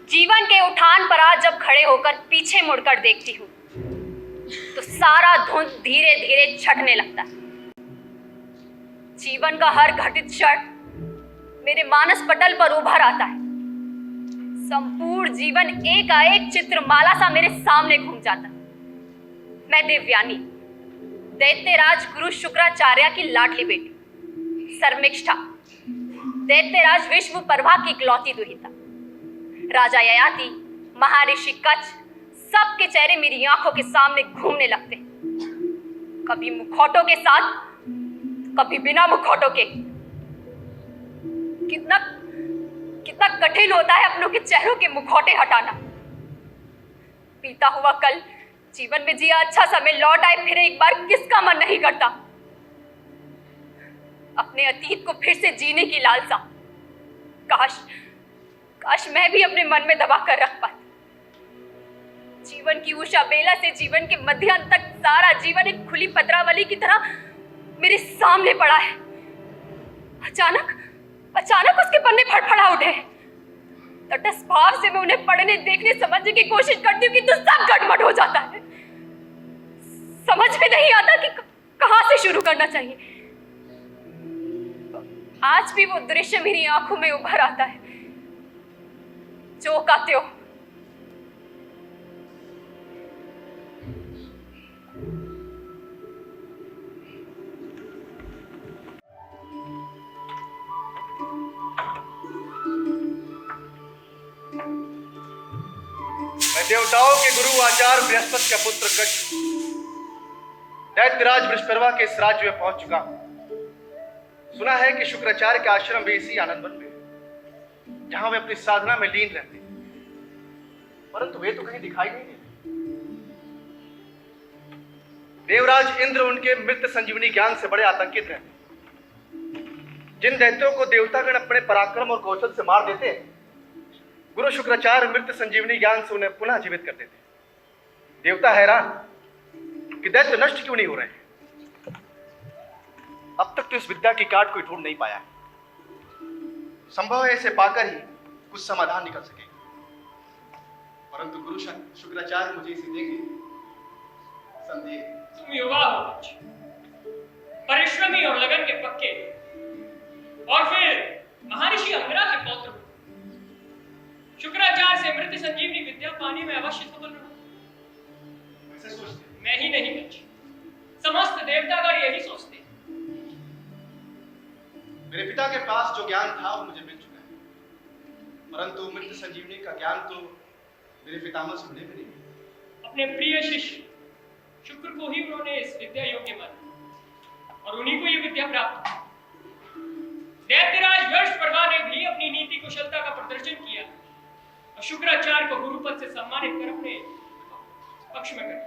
जीवन के उठान पर आज जब खड़े होकर पीछे मुड़कर देखती हूँ तो सारा धुंध धीरे धीरे छटने लगता है। जीवन का हर घटित क्षण मेरे मानस पटल पर उभर आता है। संपूर्ण जीवन एकाएक चित्रमाला सा मेरे सामने घूम जाता है। मैं देवयानी, दैत्यराज गुरु शुक्राचार्य की लाडली बेटी, शर्मिष्ठा, दैत्यराज विश्व पर्वा की इकलौती दुहिता, राजा ययाति, महर्षि कच्छ, सबके चेहरे मेरी आंखों के सामने घूमने लगते हैं। कभी मुखौटों के साथ, कभी बिना मुखौटों के। कितना कितना कठिन होता है अपनों के चेहरों के मुखौटे हटाना। बीता हुआ कल, जीवन में जिया अच्छा समय लौट आए फिर एक बार किसका मन नहीं करता। अपने अतीत को फिर से जीने की लालसा, काश मैं भी अपने मन में दबा कर रख पाती। जीवन की उषा बेला से जीवन के मध्याह्न तक सारा जीवन एक खुली पत्रावली की तरह मेरे सामने पड़ा है। अचानक उसके पन्ने फड़फड़ा उठे। तटस्थ भाव से मैं उन्हें पढ़ने, देखने, समझने की कोशिश करती हूँ कि तो सब गड़बड़ हो जाता है। समझ में नहीं आता कि कहां से शुरू करना चाहिए। आज भी वो दृश्य मेरी आंखों में उभर आता है। जो का त्यों। मैं देवताओं के गुरु आचार्य बृहस्पति का पुत्र कच्छ दैत्यराज वृषपर्वा के इस राज्य में पहुंच चुका हूं। सुना है कि शुक्राचार्य के आश्रम भी इसी आनंदवन में, जहां वे अपनी साधना में लीन रहते हैं, परंतु वे तो कहीं दिखाई नहीं देते। देवराज इंद्र उनके मृत संजीवनी ज्ञान से बड़े आतंकित रहते हैं। जिन दैत्यों को देवतागण अपने पराक्रम और कौशल से मार देते हैं, गुरु शुक्राचार्य मृत संजीवनी ज्ञान से उन्हें पुनः जीवित कर देते हैं। देवता हैरान कि दैत्य नष्ट क्यों नहीं हो रहे हैं। अब तक तो इस विद्या की काट कोई ढूंढ नहीं पाया है। संभव है इसे पाकर ही कुछ समाधान निकल सकेगा, परंतु गुरु शुक्राचार्य मुझे इसे देंगे संदेह। तुम युवा हो, परिश्रमी और लगन के पक्के, और फिर महर्षि अंगिरा के पौत्र हो। शुक्राचार्य से मृत संजीवनी विद्या पाने में अवश्य सफल रहो। ऐसे सोचते मैं ही नहीं कच्छ, समस्त देवतागण यही सोचते। मेरे पिता के पास जो ज्ञान था वो मुझे मिल चुका है, परंतु मृत संजीवनी का ज्ञान तो मेरे पितामह से उन्हें भी नहीं मिला। अपने प्रिय शिष्य शुक्र को ही उन्होंने इस विद्या योग्य माना और उन्हीं को ये विद्या प्राप्त हुई। दैत्यराज वृषपर्वा ने भी अपनी नीति कुशलता का प्रदर्शन किया और शुक्राचार्य को गुरु पद से सम्मानित कर अपने पक्ष में कर।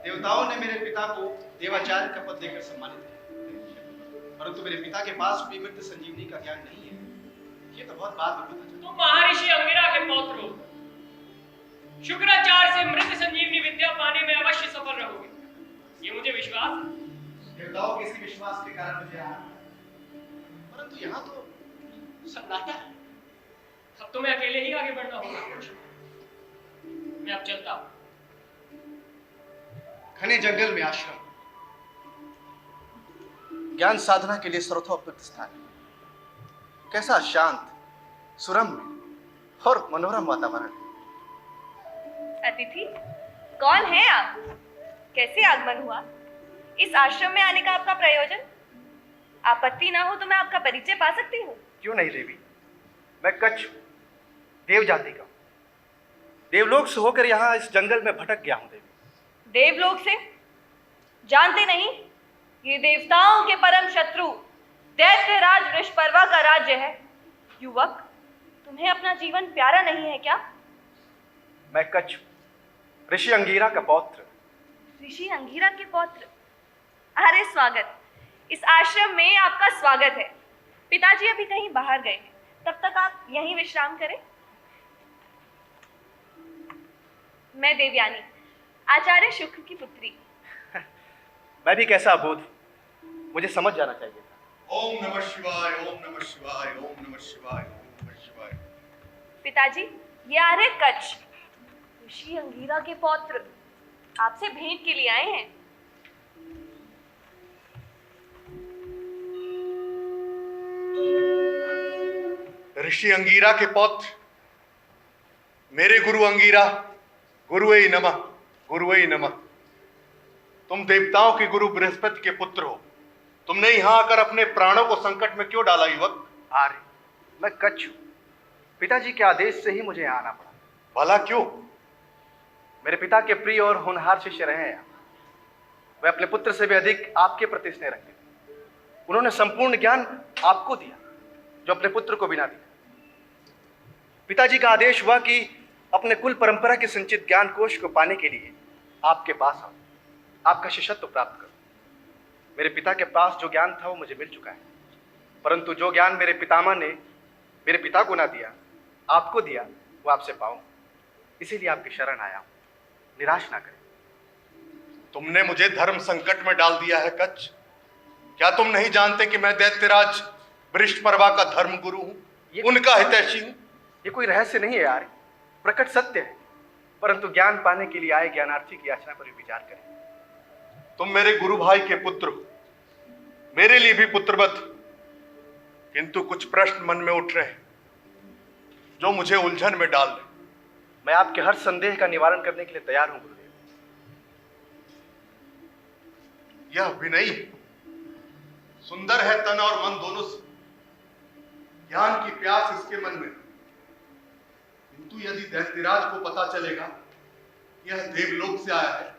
देवताओं ने मेरे पिता को देवाचार्य का पद देकर सम्मानित किया, परंतु मेरे पिता के पास भी मृत संजीवनी का ज्ञान नहीं है। ये तो बहुत बाद में पता चला। तुम महर्षि अंगिरा के पौत्र हो। शुक्राचार्य से मृत संजीवनी विद्या पाने में अवश्य सफल रहोगे, ये मुझे विश्वास है। देवताओं के इसी विश्वास के कारण मुझे आना, परंतु यहाँ तो सन्नाटा है। अब तुम्हें अकेले ही आगे बढ़ना होगा। मैं अब चलता हूं। घने जंगल में आश्रम ज्ञान साधना के लिए सर्वोत्तम स्थान है। कैसा शांत, सुरम्य और मनोरम वातावरण। अतिथि, कौन है आप? कैसे आगमन हुआ? इस आश्रम में आने का आपका प्रयोजन? आपत्ति ना हो तो मैं आपका परिचय पा सकती हूँ? क्यों नहीं देवी, मैं कच्छ देव जाति का, देवलोक से होकर यहाँ इस जंगल में भटक गया हूँ। देवी, देवलोक से? जानते नहीं, ये देवताओं के परम शत्रु दैत्यराज वृषपर्वा का राज्य है। युवक, तुम्हें अपना जीवन प्यारा नहीं है क्या? मैं कच्छ ऋषि अंगीरा का पौत्र। ऋषि अंगीरा के पौत्र? अरे स्वागत, इस आश्रम में आपका स्वागत है। पिताजी अभी कहीं बाहर गए हैं, तब तक आप यहीं विश्राम करें। मैं देवयानी, आचार्य शुक्र की पुत्री। मैं भी कैसा अबोध, मुझे समझ जाना चाहिए था। ओम नमः शिवाय, ओम नमः शिवाय, ओम नमः शिवाय। पिताजी, ये आ रहे कच्छ, ऋषि अंगीरा के पौत्र, आपसे भेंट के लिए आए हैं। ऋषि अंगीरा के पौत्र, मेरे गुरु अंगीरा, गुरुवे नमः, गुरुवे नमः। तुम देवताओं के गुरु बृहस्पति के पुत्र हो। तुमने यहां आकर अपने प्राणों को संकट में क्यों डाला युवक? आर्य, मैं कच्छ हूं। पिताजी के आदेश से ही मुझे यहाँ आना पड़ा। भला क्यों? मेरे पिता के प्रिय और होनहार शिष्य रहे हैं। वे अपने पुत्र से भी अधिक आपके प्रति स्नेह रखते थे। उन्होंने संपूर्ण ज्ञान आपको दिया जो अपने पुत्र को बिना दिया। पिताजी का आदेश हुआ कि अपने कुल परंपरा के संचित ज्ञान कोश को पाने के लिए आपके पास आओ, आपका शिष्यत्व प्राप्त करो। मेरे पिता के पास जो ज्ञान था वो मुझे मिल चुका है, परंतु जो ज्ञान मेरे पितामह ने मेरे पिता को ना दिया, आपको दिया, वो आपसे पाऊं। इसीलिए आपकी शरण आया हूं। निराश ना करें। तुमने मुझे धर्म संकट में डाल दिया है कच्छ। क्या तुम नहीं जानते कि मैं दैत्यराज वृषपर्वा का धर्म गुरु हूं, उनका हितैषी हूं? ये कोई रहस्य नहीं है यार, प्रकट सत्य है। परंतु ज्ञान पाने के लिए आए ज्ञानार्थी की याचना पर भी विचार करें। तुम मेरे गुरु भाई के पुत्र हो, मेरे लिए भी पुत्रवत, किंतु कुछ प्रश्न मन में उठ रहे हैं जो मुझे उलझन में डाल रहे। मैं आपके हर संदेह का निवारण करने के लिए तैयार हूं गुरुदेव। यह विनयी है, सुंदर है तन और मन दोनों से। ज्ञान की प्यास इसके मन में, किंतु यदि दैत्यराज को पता चलेगा यह देवलोक से आया है,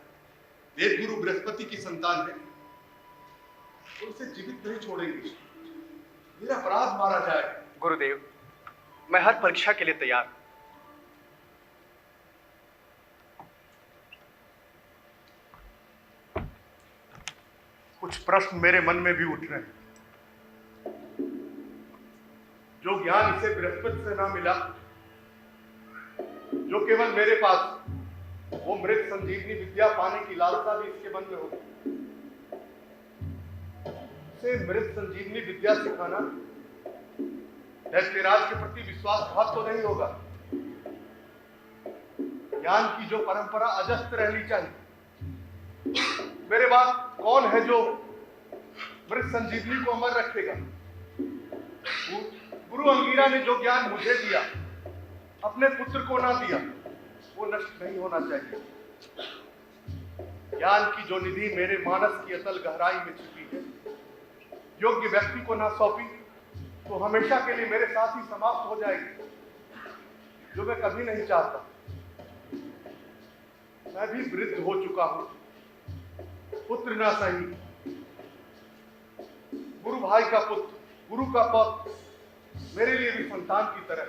देवगुरु बृहस्पति की संतान है, तो उसे जीवित नहीं छोड़ेंगे। मेरा अपराध मारा जाएगा। गुरुदेव, मैं हर परीक्षा के लिए तैयार हूं। कुछ प्रश्न मेरे मन में भी उठ रहे हैं। जो ज्ञान इसे बृहस्पति से ना मिला, जो केवल मेरे पास, वो मृत संजीवनी विद्या पाने की लालसा भी इसके मन में होगी। इसे मृत संजीवनी विद्या सिखाना दैत्यराज के प्रति विश्वासघात तो नहीं होगा? ज्ञान की जो परंपरा अजस्त रहनी चाहिए, मेरे बाद कौन है जो मृत संजीवनी को अमर रखेगा? गुरु अंगीरा ने जो ज्ञान मुझे दिया, अपने पुत्र को ना दिया, वो नष्ट नहीं होना चाहिए। ज्ञान की जो निधि मेरे मानस की अतल गहराई में छिपी है, योग्य व्यक्ति को ना सौंपी तो हमेशा के लिए मेरे साथ ही समाप्त हो जाएगी, जो मैं कभी नहीं चाहता। मैं भी वृद्ध हो चुका हूं, पुत्र ना सही, गुरु भाई का पुत्र, गुरु का पौत्र, मेरे लिए भी संतान की तरह।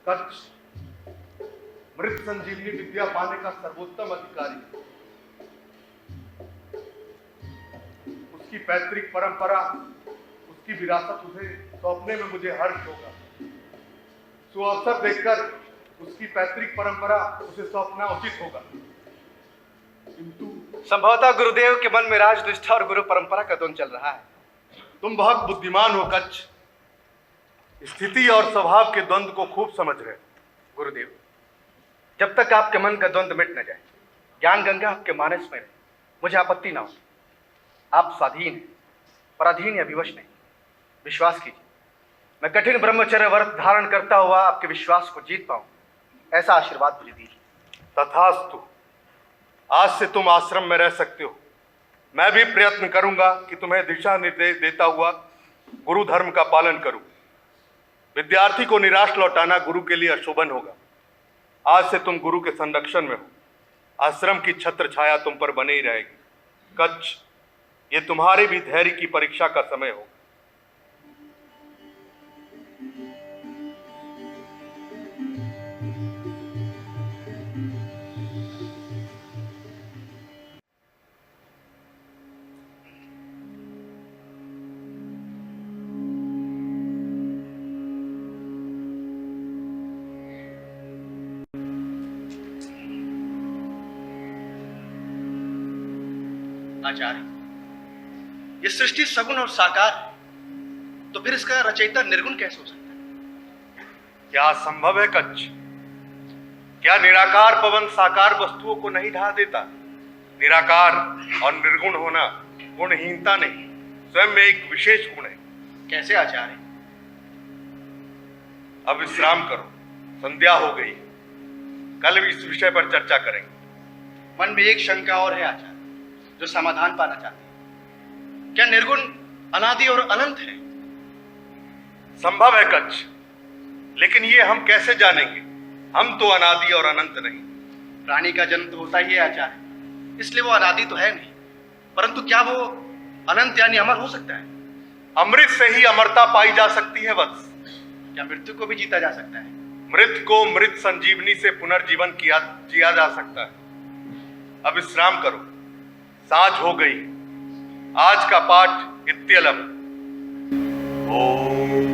कच्छ मृत संजीवनी विद्या पाने का सर्वोत्तम अधिकारी, उसकी पैतृक परंपरा, उसकी विरासत उसे सौंपने में मुझे हर्ष होगा। सुअवसर देखकर उसकी पैतृक परंपरा उसे सौंपना उचित होगा। किंतु संभवतः गुरुदेव के मन में राजनिष्ठा और गुरु परंपरा का द्वंद चल रहा है। तुम बहुत बुद्धिमान हो कच्छ, स्थिति और स्वभाव के द्वंद को खूब समझ रहे। गुरुदेव, जब तक आपके मन का द्वंद मिट न जाए, ज्ञान गंगा आपके मानस में रहे, मुझे आपत्ति ना हो। आप स्वाधीन हैं, पराधीन या विवश नहीं। विश्वास कीजिए, मैं कठिन ब्रह्मचर्य व्रत धारण करता हुआ आपके विश्वास को जीत पाऊं, ऐसा आशीर्वाद मुझे दीजिए। तथास्तु। आज से तुम आश्रम में रह सकते हो। मैं भी प्रयत्न करूंगा कि तुम्हें दिशा निर्देश देता हुआ गुरु धर्म का पालन करूं। विद्यार्थी को निराश लौटाना गुरु के लिए अशोभन होगा। आज से तुम गुरु के संरक्षण में हो। आश्रम की छत्र छाया तुम पर बनी ही रहेगी। कच्छ, ये तुम्हारे भी धैर्य की परीक्षा का समय हो। आचार्य, ये सृष्टि सगुण और साकार है, तो फिर इसका रचयिता निर्गुण कैसे हो सकता है? क्या संभव है कच्छ? क्या निराकार पवन साकार वस्तुओं को नहीं ढा देता? निराकार और निर्गुण होना गुणहीनता नहीं, स्वयं में एक विशेष गुण है। कैसे आचार्य? अब विश्राम करो, संध्या हो गई। कल भी इस विषय पर चर्चा करेंगे। मन में एक शंका और है आचार्य, जो समाधान पाना चाहते हैं। क्या निर्गुण अनादि और अनंत है? संभव है कच्छ, लेकिन ये हम कैसे जानेंगे? हम तो अनादि और अनंत नहीं। प्राणी का जन्म तो होता ही है आचार्य, इसलिए वो अनादि तो है नहीं, परंतु क्या वो अनंत यानी अमर हो सकता है? अमृत से ही अमरता पाई जा सकती है वत्स। क्या मृत्यु को भी जीता जा सकता है? मृत को मृत संजीवनी से पुनर्जीवन जिया जा सकता है। अब विश्राम करो, सांझ हो गई। आज का पाठ इत्यलम। ओम।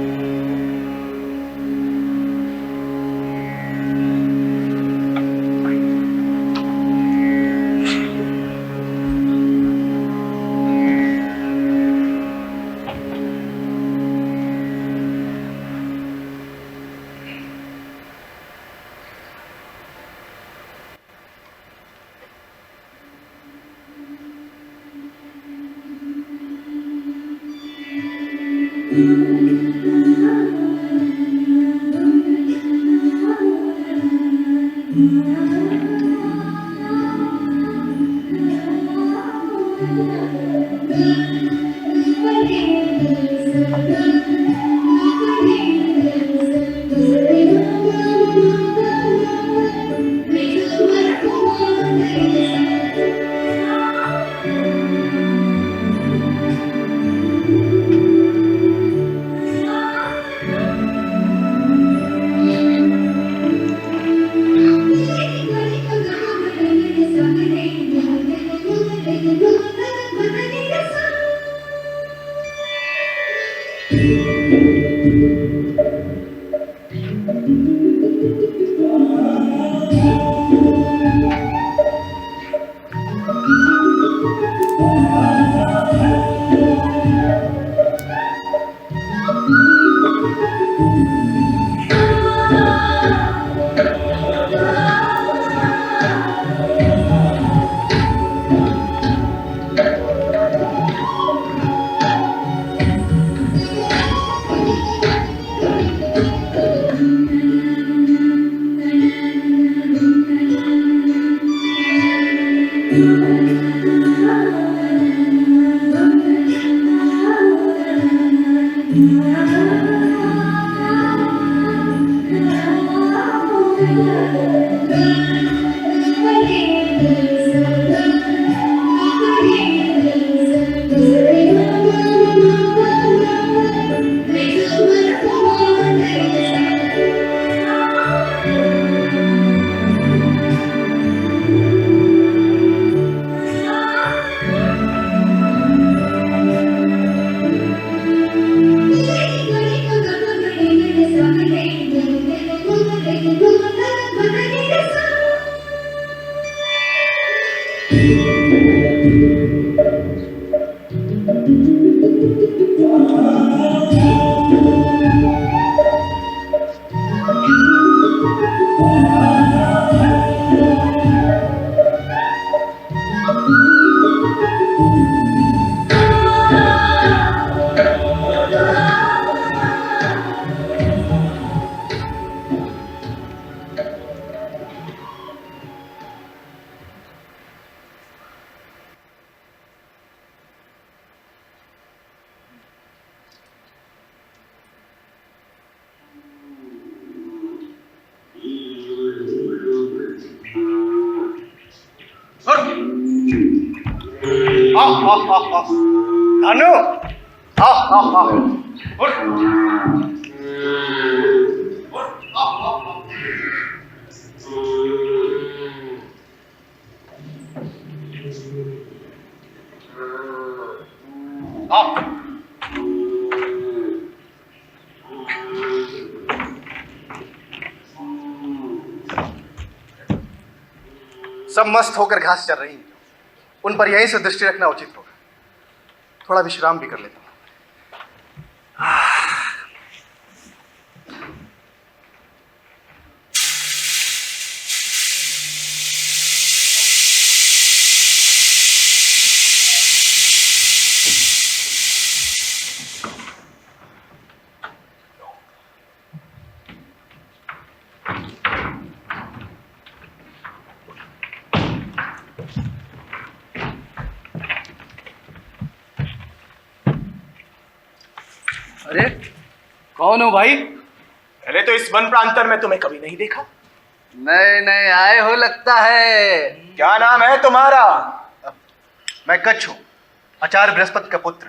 धानु, सब मस्त होकर घास चर रही हैं, उन पर यहीं से दृष्टि रखना उचित होगा। थोड़ा विश्राम भी कर लेता हूं। अरे कौन हो भाई? पहले तो इस वन प्रांतर में तुम्हें कभी नहीं देखा। नए नए आए हो लगता है। क्या नाम है तुम्हारा? मैं कच्छ हूं, आचार्य बृहस्पति का पुत्र।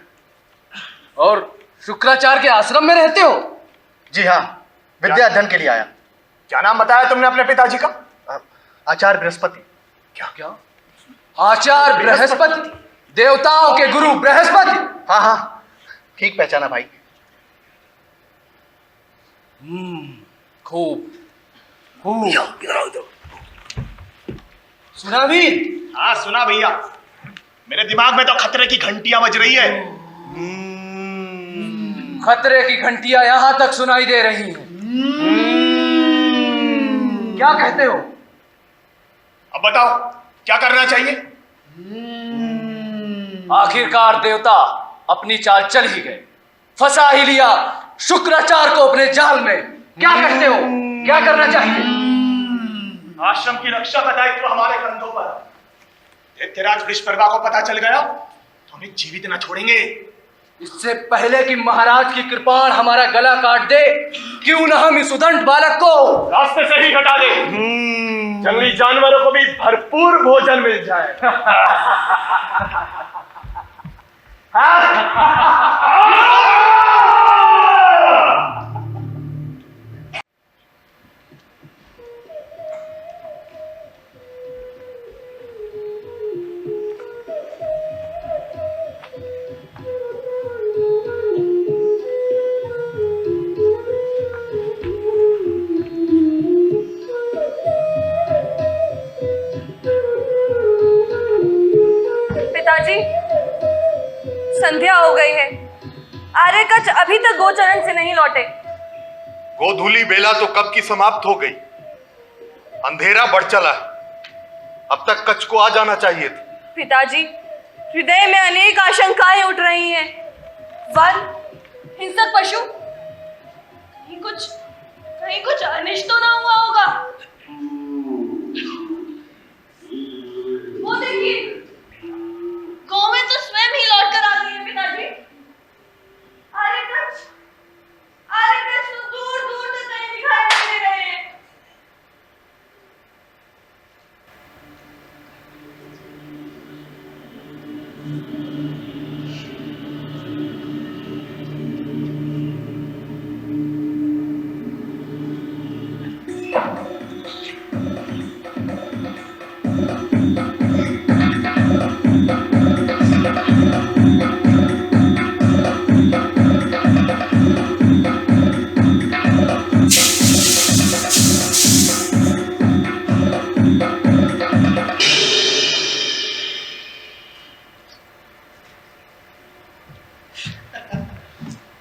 और शुक्राचार्य के आश्रम में रहते हो? जी हाँ, विद्या अध्ययन के लिए आया। क्या नाम बताया तुमने अपने पिताजी का? आचार्य बृहस्पति। क्या? आचार्य बृहस्पति, देवताओं के गुरु बृहस्पति। हाँ हाँ, ठीक पहचाना भाई। खूब सुना भी? हाँ सुना भैया, मेरे दिमाग में तो खतरे की घंटियां बज रही है। खतरे की घंटियां यहां तक सुनाई दे रही हैं। क्या कहते हो? अब बताओ क्या करना चाहिए? आखिरकार देवता अपनी चाल चल ही गए, फंसा ही लिया शुक्राचार्य को अपने जाल में। क्या कहते हो, क्या करना चाहिए? आश्रम की रक्षा का दायित्व हमारे कंधों पर। दैत्यराज वृषपर्वा को पता चल गया तो हमें जीवित न छोड़ेंगे। इससे पहले कि महाराज की कृपाण हमारा गला काट दे, क्यों न हम इस उदंड बालक को रास्ते से ही हटा दे। जंगली जानवरों को भी भरपूर भोजन मिल जाए। पिताजी, संध्या हो गई है। आर्यकच्छ अभी तक गोचरण से नहीं लौटे। गोधूली बेला तो कब की समाप्त हो गई, अंधेरा बढ़ चला है। अब तक कच्छ को आ जाना चाहिए था। पिताजी, हृदय में अनेक आशंकाएं उठ रही हैं। वन, हिंसक पशु, कहीं कुछ अनिष्ट तो ना हुआ होगा। वो देखिए, गौवें तो स्वयं ही लौट कर आ गई है पिताजी। आर्यकच्छ तो दूर दूर तक कहीं दिखाई नहीं दे रहे हैं।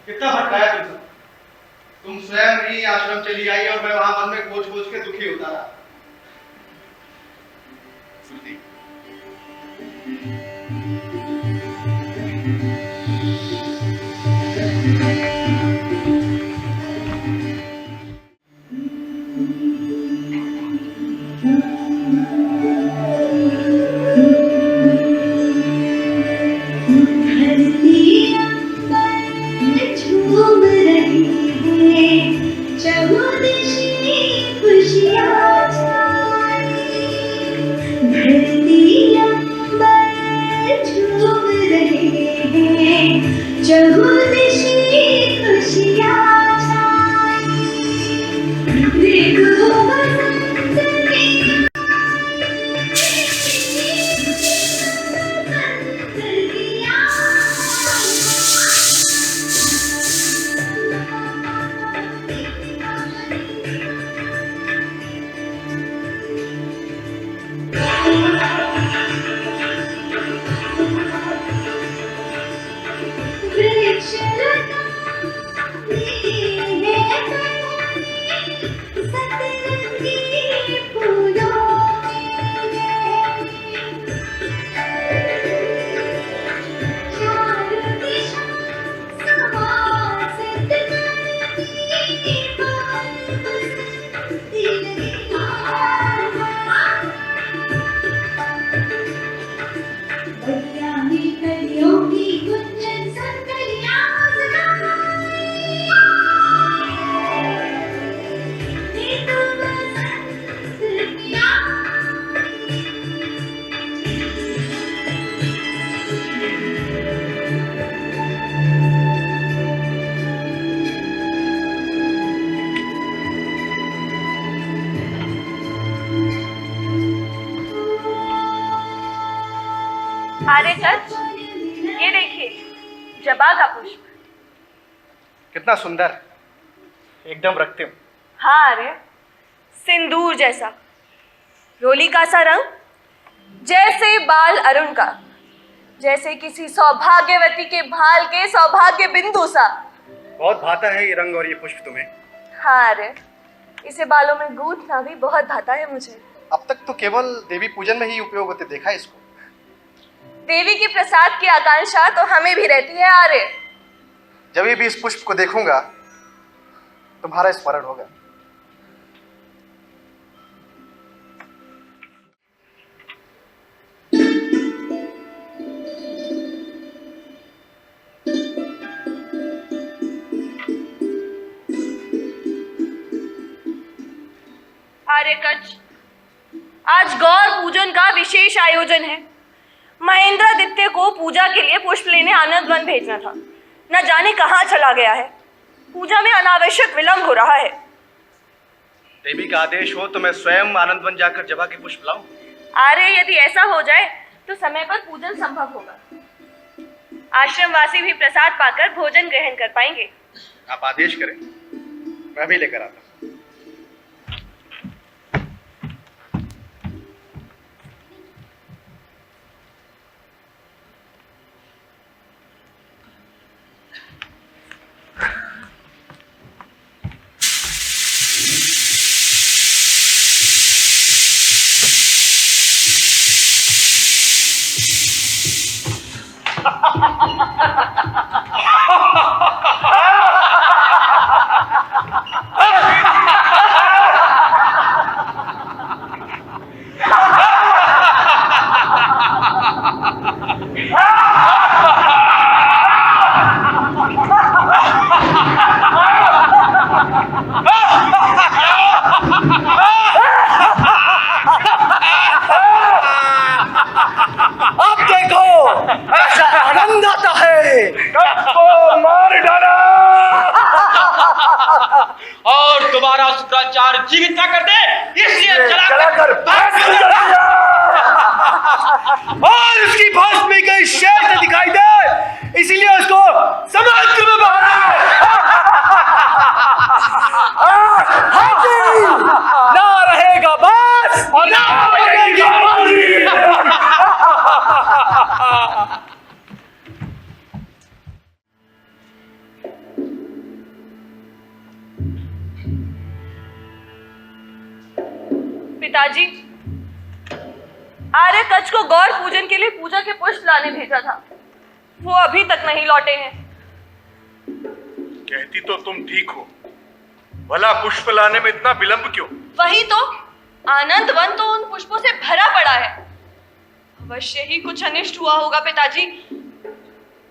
कितना भटकाया तुमसे। तुम स्वयं ही आश्रम चली आई और मैं वहां मन में खोज खोज के दुखी होता रहा। श्रुति, झूम रही है चहुदिशे खुशियाँ छाई। आर्यकच, ये देखिए जबा का पुष्प। कितना सुंदर, एकदम रक्तिम। हाँ आर्य, सिंदूर जैसा, रोलिका सा रंग, जैसे बाल अरुण का, जैसे किसी सौभाग्यवती के भाल के सौभाग्य बिंदु सा। बहुत भाता है ये रंग और ये पुष्प तुम्हें। हाँ आर्य, इसे बालों में गूंथना भी बहुत भाता है मुझे। अब तक तो केवल देवी पूजन में ही उपयोग होते देखा है इसको। देवी के प्रसाद की आकांक्षा तो हमें भी रहती है आर्य। जब भी इस पुष्प को देखूंगा तुम्हारा स्मरण होगा। आर्यकच, आज गौर पूजन का विशेष आयोजन है। महेंद्रादित्य को पूजा के लिए पुष्प लेने आनंद वन भेजना था, न जाने कहाँ चला गया है। पूजा में अनावश्यक विलंब हो रहा है। देवी का आदेश हो तो मैं स्वयं आनंद वन जाकर जबा के पुष्प लाऊं। आर्य, यदि ऐसा हो जाए तो समय पर पूजन संभव होगा। आश्रमवासी भी प्रसाद पाकर भोजन ग्रहण कर पाएंगे। आप आदेश करें, मैं भी लेकर आता हूं। और दोबारा शुक्राचार्य जीवित ना कर दे, इसलिए चलाकर और उसकी भस्म में कहीं शेष न दिखाई दे, इसीलिए उसको समुद्र में बहाना ना रहेगा बस और ना बनेगी बाजी। पिताजी, आर्यकच को गौर पूजन के लिए पूजा के पुष्प लाने भेजा था, वो अभी तक नहीं लौटे हैं। कहती तो तुम ठीक हो, भला पुष्प लाने में इतना विलंब क्यों? वही तो, आनंद वन तो उन पुष्पों से भरा पड़ा है। अवश्य ही कुछ अनिष्ट हुआ होगा पिताजी।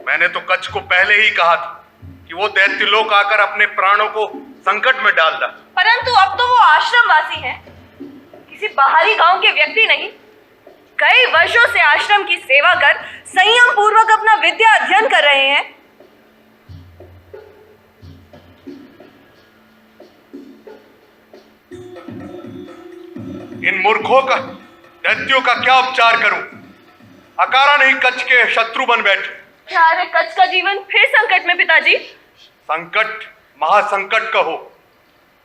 मैंने तो कच्छ को पहले ही कहा था कि वो दैत्यलोक आकर अपने प्राणों को संकट में डाल रहा। परंतु अब तो वो आश्रमवासी हैं, किसी बाहरी गांव के व्यक्ति नहीं। कई वर्षों से आश्रम की सेवा कर संयम पूर्वक अपना विद्या अध्ययन कर रहे हैं। इन मूर्खों का, दैत्यों का क्या उपचार करूं? अकारण ही कच्छ के शत्रु बन बैठे। क्या कच्छ का जीवन फिर संकट में पिताजी? संकट, महासंकट कहो।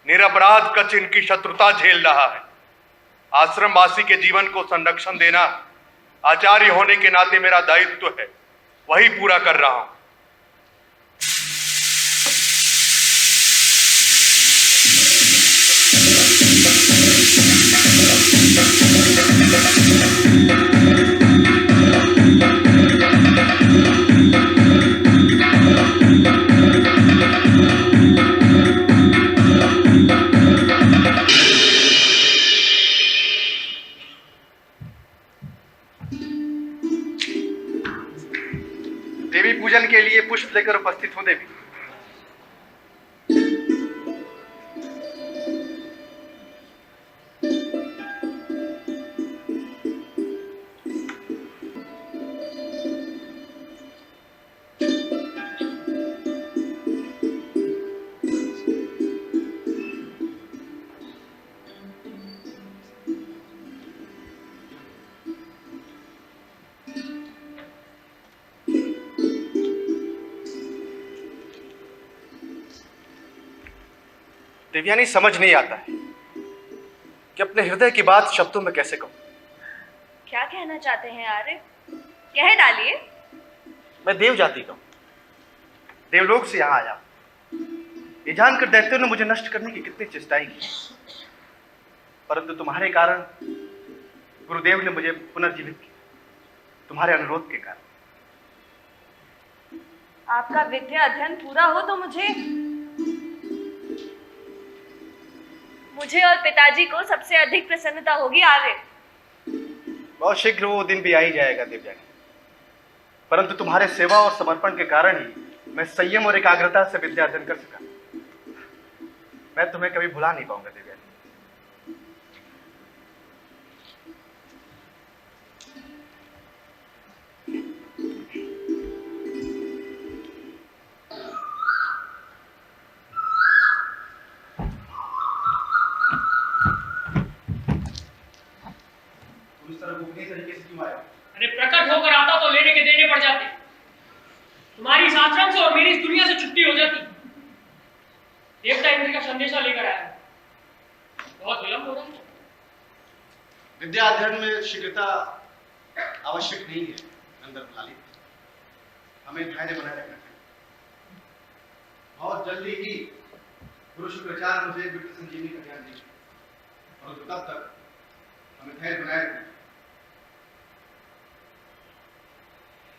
निरपराध कच्छ इनकी शत्रुता झेल रहा है। आश्रमवासी के जीवन को संरक्षण देना आचार्य होने के नाते मेरा दायित्व है, वही पूरा कर रहा हूं। देवी पूजन देवयानी, समझ नहीं आता है कि अपने हृदय की बात शब्दों में कैसे कहूं। क्या कहना चाहते हैं आर्य? कह डालिए। मैं देव जाति का हूं, देवलोक से यहां आया। ये जानकर दैत्यों ने मुझे नष्ट करने की कितनी चेष्टाएं की, परंतु तुम्हारे कारण गुरुदेव ने मुझे पुनर्जीवित किया, तुम्हारे अनुरोध के कारण। आपका विद्या अध्ययन पूरा हो तो मुझे और पिताजी को सबसे अधिक प्रसन्नता होगी आर्य। बहुत शीघ्र वो दिन भी आ ही जाएगा देवयानी, परंतु तुम्हारे सेवा और समर्पण के कारण ही मैं संयम और एकाग्रता से विद्या अध्ययन कर सका। मैं तुम्हें कभी भुला नहीं पाऊंगा देवयानी। अरे प्रकट होकर आता तो लेने के देने पड़ जाते। तुम्हारी इस आश्रम से और मेरी इस दुनिया से छुट्टी हो जाती। देवता इंद्र का संदेशा लेकर आया, बहुत विलंब हो रहा है। विद्या अध्ययन में शीघ्रता आवश्यक नहीं है नंदनलाली, हमें धैर्य बनाए रखना चाहिए। बहुत जल्दी ही गुरु शुक्राचार्य मुझे मृत संजीवनी का ज्ञान देंगे, और तब तक हमें धैर्य बनाए रखना चाहिए।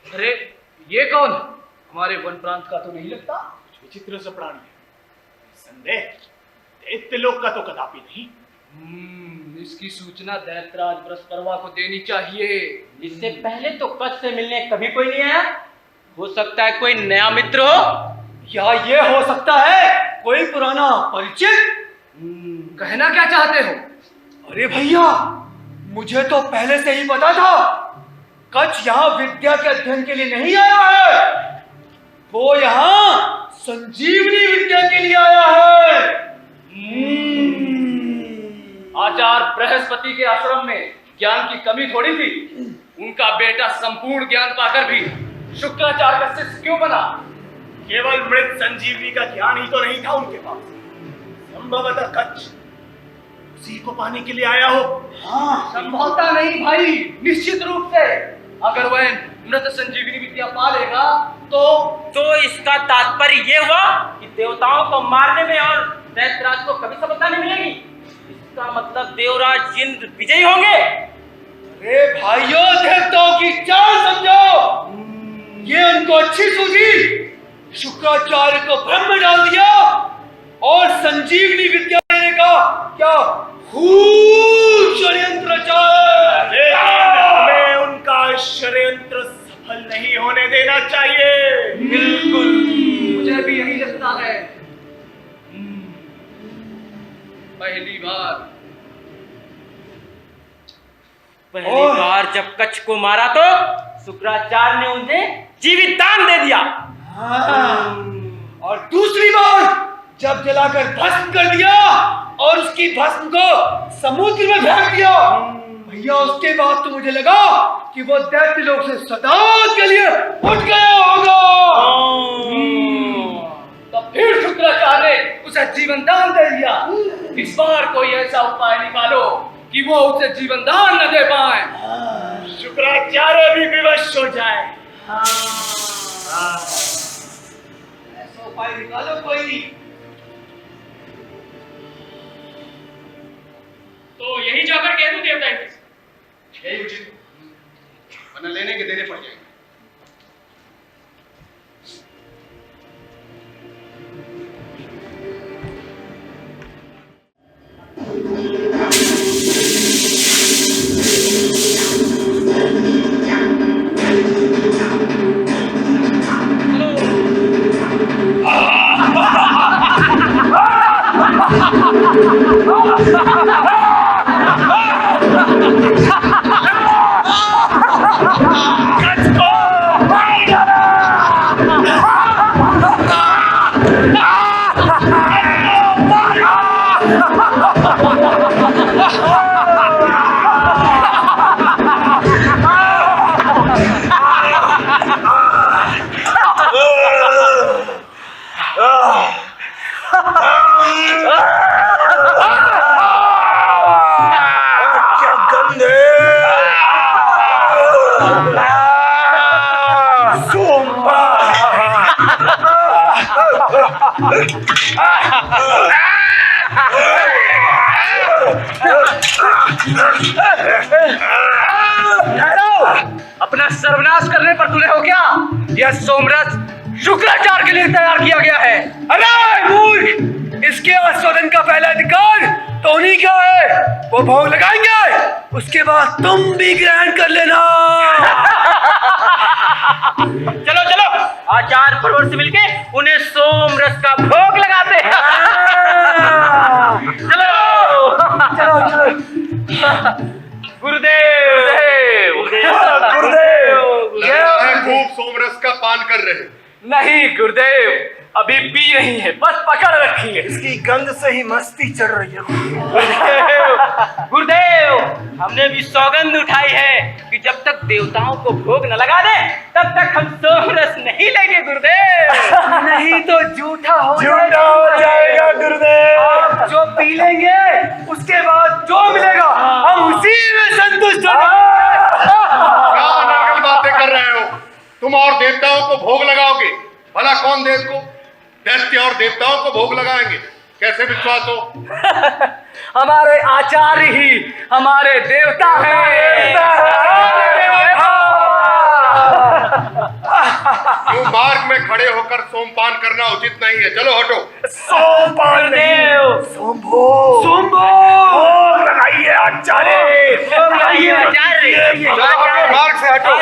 अरे ये कौन है? हमारे वन प्रांत का तो नहीं लगता। कुछ विचित्र सा प्राणी है, संदेह दैत्य लोक का तो कदापि नहीं। इसकी सूचना दैत्यराज बृहस्पति को देनी चाहिए। इससे पहले तो कच्छ से मिलने कभी कोई नहीं आया। हो सकता है कोई नया मित्र हो, या ये हो सकता है कोई पुराना परिचित। कहना क्या चाहते हो? अरे भैया, मुझे तो पहले से ही पता था कच्छ यहाँ विद्या के अध्ययन के लिए नहीं आया है, वो यहाँ संजीवनी विद्या के लिए आया है। आचार्य बृहस्पति के आश्रम में ज्ञान की कमी थोड़ी थी। उनका बेटा संपूर्ण ज्ञान पाकर भी शुक्राचार्य का शिष्य क्यों बना? केवल मृत संजीवनी का ज्ञान ही तो नहीं था उनके पास, संभवतः कच्छ उसी को पाने के लिए आया हो। हाँ, संभवतः नहीं भाई, निश्चित रूप से। अगर वह मृत संजीवनी विद्या पा लेगा तो इसका तात्पर्य ये हुआ कि देवताओं को मारने में और दैत्यराज को कभी सफलता नहीं मिलेगी। इसका मतलब देवराज इंद्र विजयी होंगे। अरे भाइयों, देवताओं की चाल समझो, ये उनको अच्छी सूझी। शुक्राचार्य को भ्रम में डाल दिया और संजीवनी विद्या देने का क्या खूब षड्यंत्र रचा है। हमें उनका षड्यंत्र सफल नहीं होने देना चाहिए। बिल्कुल, मुझे भी यही लगता है। पहली बार जब कच्छ को मारा तो शुक्राचार्य ने उन्हें जीवित दान दे दिया। और दूसरी बार जब जलाकर भस्म कर दिया और उसकी भस्म को समुद्र में फेंक दिया। भैया, उसके बाद तो मुझे लगा कि वो दैत्य लोक से सदा के लिए उठ गया होगा। तब फिर शुक्राचार्य ने उसे जीवन दान दे दिया। इस बार कोई ऐसा उपाय निकालो कि वो उसे जीवन दान न दे पाए। शुक्राचार्य भी विवश हो जाए। ऐसा उपाय निकालो कोई। तो यही जाकर कह दूं देवता इंद्र से। यही उचित, वरना लेने के देने पड़ जाएंगे। अपना सर्वनाश करने पर तुले हो क्या? यह सोमरस शुक्राचार्य के लिए तैयार किया गया है। अरे मूर्ख, इसके आस्वादन का पहला अधिकार तो उन्हीं का है। वो भोग लगाएंगे, उसके बाद तुम भी ग्रहण कर लेना। चलो चलो, आचार्य परवर से मिलके उन्हें सोमरस का भोग लगाते हैं। चलो चलो चलो। गुरुदेव लगता है खूब सोमरस का पान कर रहे हैं। नहीं गुरुदेव, अभी पी नहीं है, बस पकड़ रखी है। इसकी गंध से ही मस्ती चढ़ रही है। गुरुदेव, हमने भी सौगंध उठाई है कि जब तक देवताओं को भोग न लगा दे तब तक हम सोमरस नहीं लेंगे गुरुदेव। नहीं तो झूठा हो जाएगा गुरुदेव। आप जो पी लेंगे उसके बाद जो मिलेगा हम उसी में संतुष्ट हो क्या अनर्गल बातें कर रहे हो? तुम और देवताओं को भोग लगाओगे? भला कौन देव को, दैत्य और देवताओं को भोग लगाएंगे? कैसे विश्वास हो? हमारे आचार्य ही हमारे देवता हैं। क्यों मार्ग में खड़े होकर सोमपान करना उचित नहीं है। चलो हटो। सोमपान नहीं, सोमभोग लगाइए आचार्य। चलो हटो, मार्ग से हटो।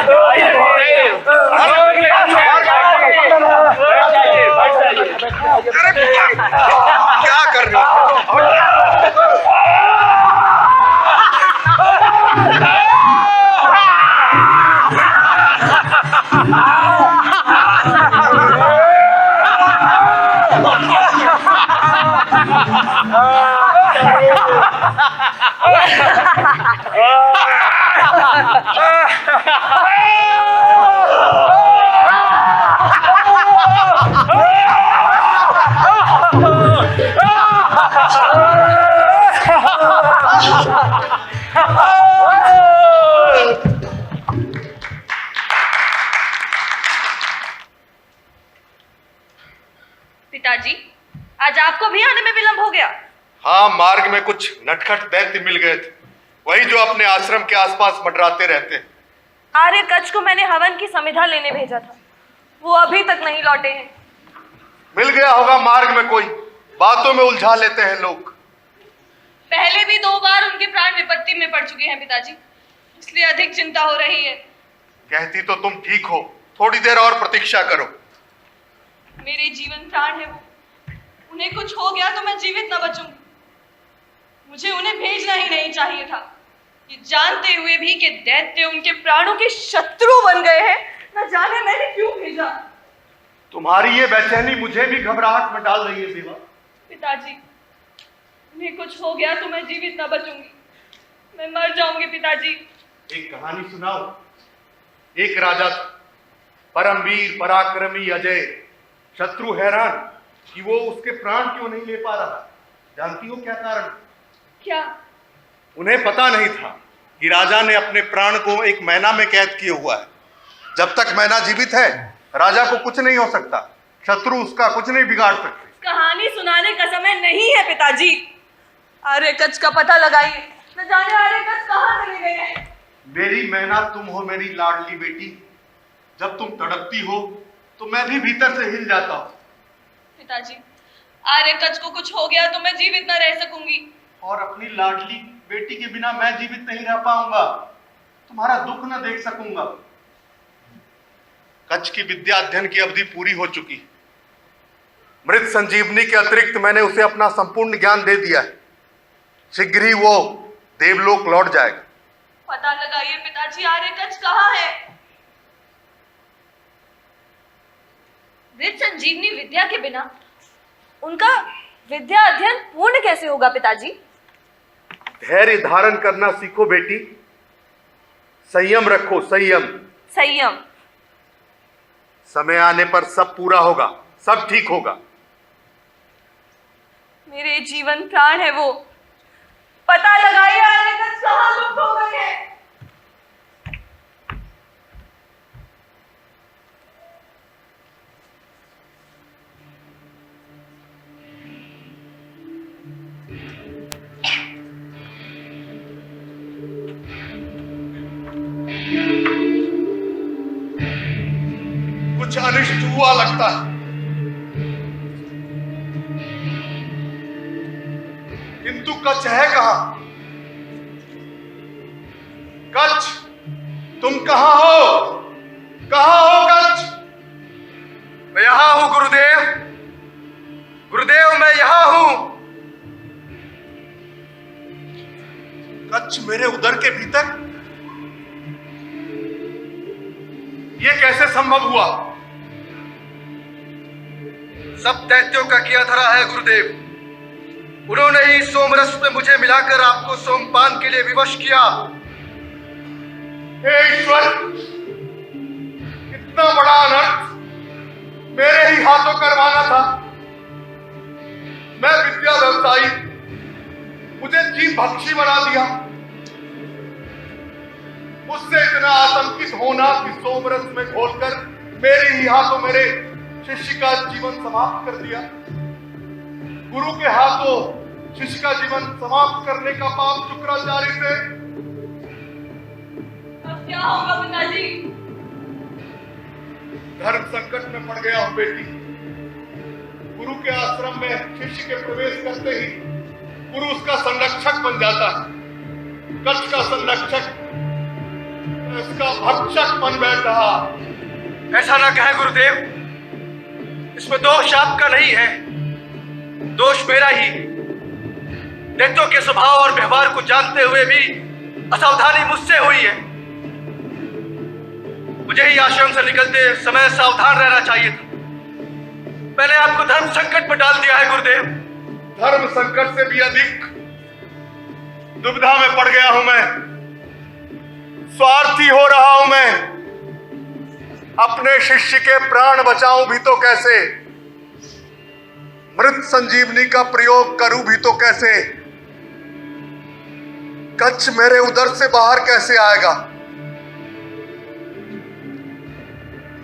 अरे क्या कर रहे हो? पिताजी, आज आपको भी आने में विलंब हो गया। हाँ, मार्ग में कुछ नटखट दैत्य मिल गए थे, वही जो अपने आश्रम के आसपास मंडराते रहते हैं। आर्य कच्छ को मैंने हवन की समिधा लेने भेजा था, वो अभी तक नहीं लौटे हैं। मिल गया होगा मार्ग में कोई, बातों में उलझा लेते हैं लोग। पहले भी 2 बार उनके प्राण विपत्ति में पड़ चुके हैं पिताजी, इसलिए अधिक चिंता हो रही है। कहती तो तुम ठीक हो, थोड़ी देर और प्रतीक्षा करो। मेरे जीवन प्राण है वो, उन्हें कुछ हो गया तो मैं जीवित न बचूंगी। मुझे उन्हें भेजना ही नहीं चाहिए था, ये जानते हुए भी कि दैत्य उनके प्राणों के शत्रु बन गए हैं। न जाने मैंने क्यों भेजा। तुम्हारी ये बेचैनी मुझे भी घबराहट में डाल रही है देवा। पिताजी, उन्हें कुछ हो गया तो मैं जीवित न बचूंगी, मैं मर जाऊंगी पिताजी। एक कहानी सुनाओ। एक राजा था, परमवीर पराक्रमी अजय। शत्रु हैरान कि वो उसके प्राण क्यों नहीं ले पा रहा। जानती हो क्या कारण? क्या? उन्हें पता नहीं था कि राजा ने अपने प्राण को एक मैना में कैद किए हुआ है। जब तक मैना जीवित है राजा को कुछ नहीं हो सकता, शत्रु उसका कुछ नहीं बिगाड़ सकते। कहानी सुनाने का समय नहीं है पिताजी। आर्य कच्छ का पता लगाइए, न जाने आर्य कच्छ कहाँ चले गए हैं। मेरी मैना तुम हो, मेरी लाडली बेटी। जब तुम तड़पती हो तो मैं भी भीतर से हिल जाता हूँ। पिताजी, आर्य कच्छ को कुछ हो गया तो मैं जीवित न रह सकूंगी। और अपनी लाडली बेटी के बिना मैं जीवित नहीं रह पाऊंगा, तुम्हारा दुख न देख सकूंगा। कच्छ की विद्या अध्ययन की अवधि पूरी हो चुकी। मृत संजीवनी के अतिरिक्त मैंने उसे अपना संपूर्ण ज्ञान दे दिया है। शीघ्र ही वो देवलोक लौट जाएगा। पता लगाइए पिताजी, आर्य कच्छ कहाँ है। मृत संजीवनी विद्या के बिना उनका विद्या अध्ययन पूर्ण कैसे होगा पिताजी? धैर्य धारण करना सीखो बेटी, संयम रखो, संयम। संयम? समय आने पर सब पूरा होगा, सब ठीक होगा। मेरे जीवन प्राण है वो, पता लगाइए आर्य कच्छ कहाँ लुप्त हो गए हैं। अनिष्ट हुआ लगता है। किंतु कच्छ है कहां? कच्छ, तुम कहां हो? कहां हो कच्छ? मैं यहां हूं गुरुदेव। गुरुदेव, मैं यहां हूं। कच्छ मेरे उदर के भीतर? यह कैसे संभव हुआ? सब दैत्यों का किया धरा है गुरुदेव। उन्होंने ही सोमरस में मुझे मिलाकर आपको सोमपान के लिए विवश किया। हे ईश्वर, इतना बड़ा अनर्थ मेरे ही हाथों करवाना था। मैं विद्या व्यवसायी, मुझे जीव भक्षी बना दिया। मुझसे इतना आतंकित होना कि सोमरस में घोलकर मेरे ही हाथों मेरे शिष्य का जीवन समाप्त कर दिया। गुरु के हाथों शिष्य का जीवन समाप्त करने का पाप शुक्राचार्य से। अब क्या होगा पिताजी? धर्म संकट में पड़ गया हूं बेटी। गुरु के आश्रम में शिष्य के प्रवेश करते ही गुरु उसका संरक्षक बन जाता है। कच्छ का संरक्षक इसका भक्षक बन बैठा। ऐसा ना कहे गुरुदेव, इसमें दोष आपका नहीं है, दोष मेरा ही। दैत्यों के स्वभाव और व्यवहार को जानते हुए भी असावधानी मुझसे हुई है। मुझे ही आश्रम से निकलते समय सावधान रहना चाहिए था। मैंने आपको धर्म संकट में डाल दिया है गुरुदेव। धर्म संकट से भी अधिक दुविधा में पड़ गया हूं मैं। स्वार्थी हो रहा हूं मैं। अपने शिष्य के प्राण बचाऊं भी तो कैसे, मृत संजीवनी का प्रयोग करूं भी तो कैसे। कच्छ मेरे उदर से बाहर कैसे आएगा?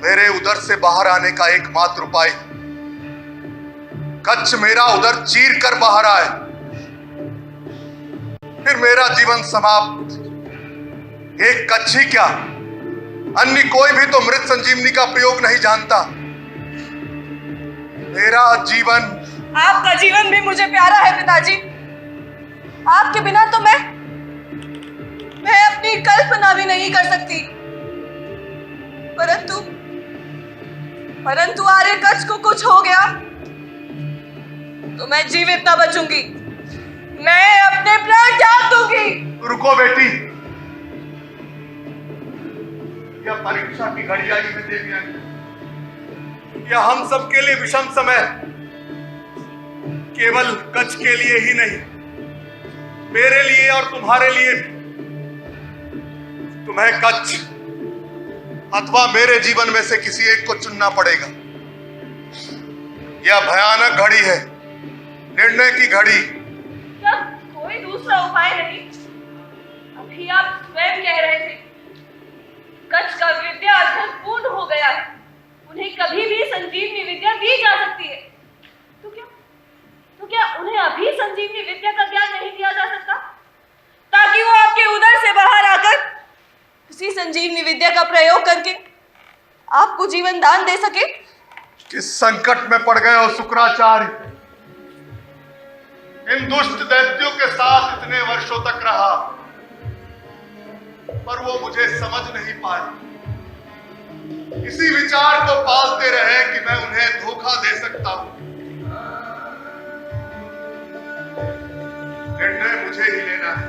मेरे उदर से बाहर आने का एकमात्र उपाय, कच्छ मेरा उदर चीर कर बाहर आए, फिर मेरा जीवन समाप्त। एक कच्छ ही क्या, अन्य कोई भी तो मृत संजीवनी का प्रयोग नहीं जानता। मेरा जीवन, आपका जीवन भी मुझे प्यारा है पिताजी। आपके बिना तो मैं अपनी कल्पना भी नहीं कर सकती। परंतु आर्य कच्छ को कुछ हो गया तो मैं जीवित ना बचूंगी। मैं अपने प्राण त्याग दूंगी। रुको बेटी, यह परीक्षा की घड़ी आई है देवी। यह हम सब के लिए विषम समय, केवल कच्छ के लिए ही नहीं, मेरे लिए और तुम्हारे लिए भी। तुम्हें कच्छ अथवा मेरे जीवन में से किसी एक को चुनना पड़ेगा। यह भयानक घड़ी है, निर्णय की घड़ी। क्या कोई दूसरा उपाय नहीं? अभी आप स्वयं कह रहे थे कच्छ का विद्या अध्ययन पूर्ण हो गया है, उन्हें कभी भी संजीवनी विद्या दी जा सकती है। तो क्या उन्हें अभी संजीवनी विद्या का ज्ञान नहीं दिया जा सकता, ताकि वो आपके उदर से बाहर आकर उसी संजीवनी विद्या का प्रयोग करके आपको जीवन दान दे सके? किस संकट में पड़ गए हो शुक्राचार्य। इन दुष्ट दैत्यों के साथ इतने वर्षों तक रहा, पर वो मुझे समझ नहीं पाए। इसी विचार को पालते रहे कि मैं उन्हें धोखा दे सकता हूं। निर्णय मुझे ही लेना है,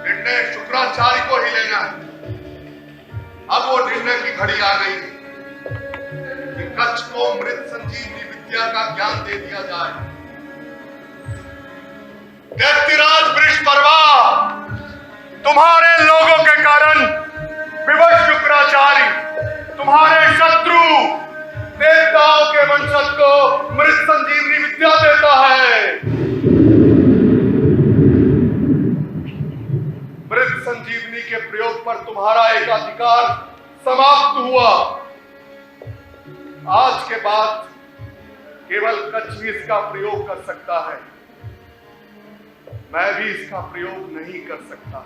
निर्णय शुक्राचार्य को ही लेना है। अब वो निर्णय की घड़ी आ गई है कि कच्छ को मृत संजीवनी विद्या का ज्ञान दे दिया जाए। दैत्यराज वृषपर्वा, तुम्हारे लोगों के कारण विवश शुक्राचार्य, तुम्हारे शत्रु देवताओं के वंशज को मृत संजीवनी विद्या देता है। मृत संजीवनी के प्रयोग पर तुम्हारा एकाधिकार समाप्त हुआ। आज के बाद केवल कच्छ ही इसका प्रयोग कर सकता है, मैं भी इसका प्रयोग नहीं कर सकता।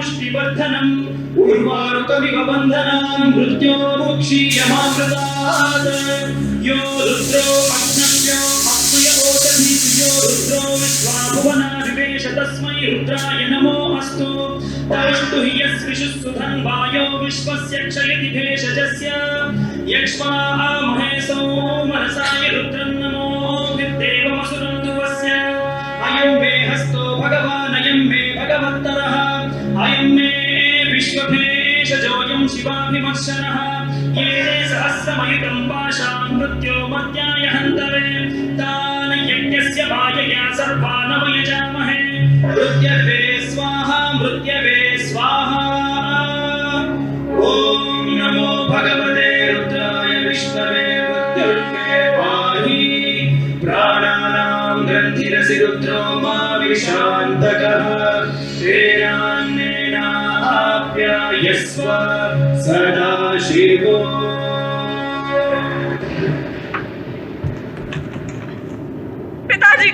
पुष्टिवर्धनम् उर्वारुकमिव बन्धनान् मृत्योर्मुक्षीयमामृतात् यो रुद्रो अग्नव्यो अप्रियवोचनीयो रुद्रो विश्वाभुवना विवेश तस्मै रुद्राय नमो अस्तु तवस्तु हि यस्विषुसुधं वायो विश्वस्य क्षयति भेषजस्य यक्ष्मामहे सोमरसाय रुद्रं नमो विद्देवमसुरं दुवस्य अयं मे हस्तो भगवान् अयं मे भगवत्तरः अयं मे विश्वभेषजोऽयं शिवाभिमर्शनः ये सहस्रमयुतं पाशां मृत्योमर्त्याय हन्तवे तान् यज्ञस्य मायया सर्वान् वयजामहे मृत्यवे स्वाहा मृत्यवे स्वाहा ॐ नमो भगवते रुद्राय विष्णवे मृत्युर्मे पाहि प्राणानां ग्रन्थिरसि रुद्रो मा विशान्तकः तेनान्नेनाप्यायस्व सदा शिवो। पिताजी,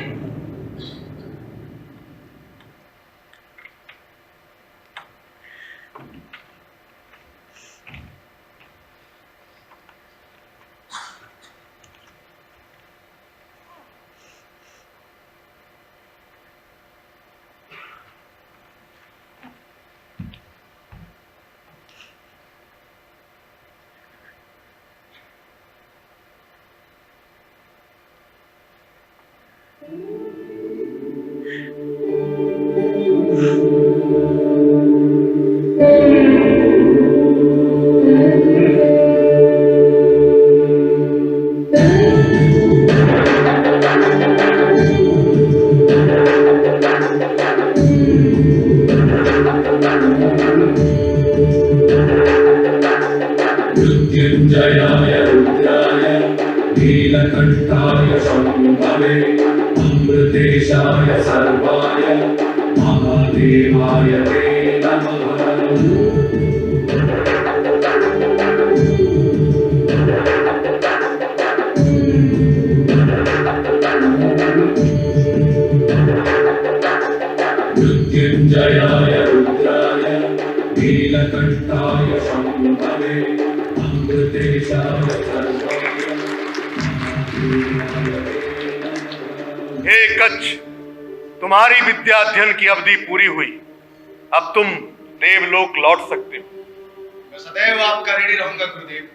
मृत्युञ्जयाय रुद्राय नीलकण्ठाय शम्भवे अमृतेशाय सर्वाय महादेवाय ते नमः। मृत्युञ्जयाय रुद्राय नीलकण्ठाय शम्भवे अमृतेशाय सर्वाय हे कच्छ, तुम्हारी विद्या अध्ययन की अवधि पूरी हुई। अब तुम देवलोक लौट सकते हो। मैं सदैव आपका ऋणी रहूंगा गुरुदेव।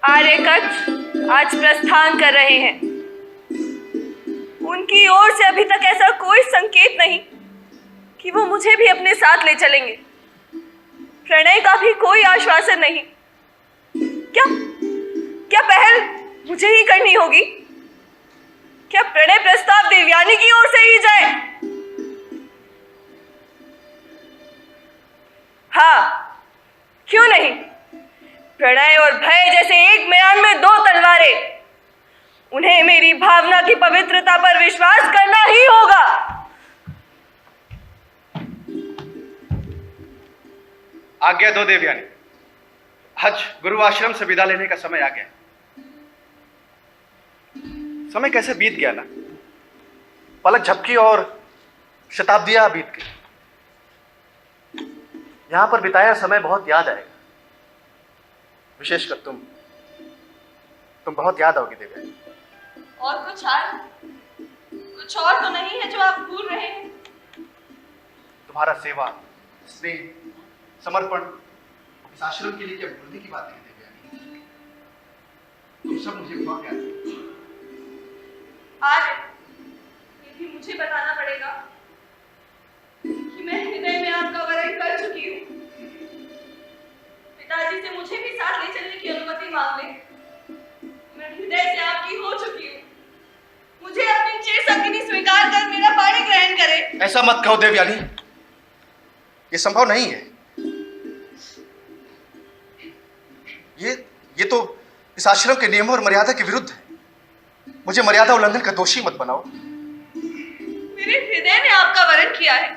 आर्य कच्छ आज प्रस्थान कर रहे हैं। उनकी ओर से अभी तक ऐसा कोई संकेत नहीं कि वो मुझे भी अपने साथ ले चलेंगे। प्रणय का भी कोई आश्वासन नहीं। क्या क्या पहल मुझे ही करनी होगी? क्या प्रणय प्रस्ताव देवयानी की ओर से ही जाए? हाँ, क्यों नहीं? प्रणय और भय जैसे एक म्यान में दो तलवारें। उन्हें मेरी भावना की पवित्रता पर विश्वास करना ही होगा। आज्ञा दो देवयानी, आज गुरु आश्रम से विदा लेने का समय आ गया। समय कैसे बीत गया ना, पलक झपकी और शताब्दियां बीत गई। यहां पर बिताया समय बहुत याद आएगा, विशेषकर तुम बहुत याद आओगी देवयानी। और कुछ और तो नहीं है जो आप भूल रहे हैं? तुम्हारा सेवा, स्नेह, समर्पण इस आश्रम के लिए क्या भूलने की बात है देवयानी? तुम सब मुझे बहुत याद करते हो। आज ये भी मुझे बताना पड़ेगा कि मैं हृदय में आपका वरण कर चुकी हूँ। पिताजी से मुझे भी साथ ले चलने की अनुमति मांग ले। मैं हृदय से आपकी हो चुकी हूँ। मुझे अपनी चिर संगिनी स्वीकार कर मेरा पाणी ग्रहण करे। ऐसा मत कहो देवयानी, ये संभव नहीं है। ये तो इस आश्रम के नियमों और मर्यादा के विरुद्ध है। मुझे मर्यादा उल्लंघन का दोषी मत बनाओ। मेरे हृदय में आपका वरण हरण किया है।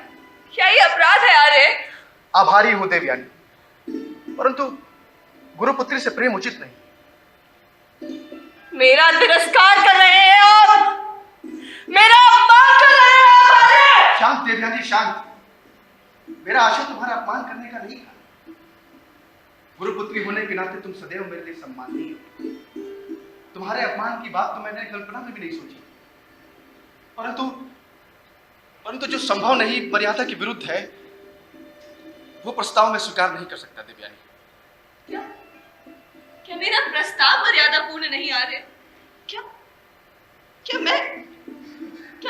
क्या ये अपराध है आर्य? आभारी हूं देवयानी, परंतु गुरुपुत्री से प्रेम उचित नहीं। मेरा तिरस्कार कर रहे हैं आप, मेरा अपमान कर रहे हैं आप आर्य। शांत देवयानी, शांत। मेरा आशय तुम्हारा अपमान करने का नहीं था। गुरुपुत्री होने के नाते तुम सदैव मेरे लिए सम्माननीय हो। तुम्हारे अपमान की बात तो मैंने कल्पना में भी नहीं सोची, परंतु जो संभव नहीं, मर्यादा के विरुद्ध है, वो प्रस्ताव मैं स्वीकार नहीं कर सकता देवयानी। क्या मेरा प्रस्ताव मर्यादापूर्ण नहीं आ रहे? क्या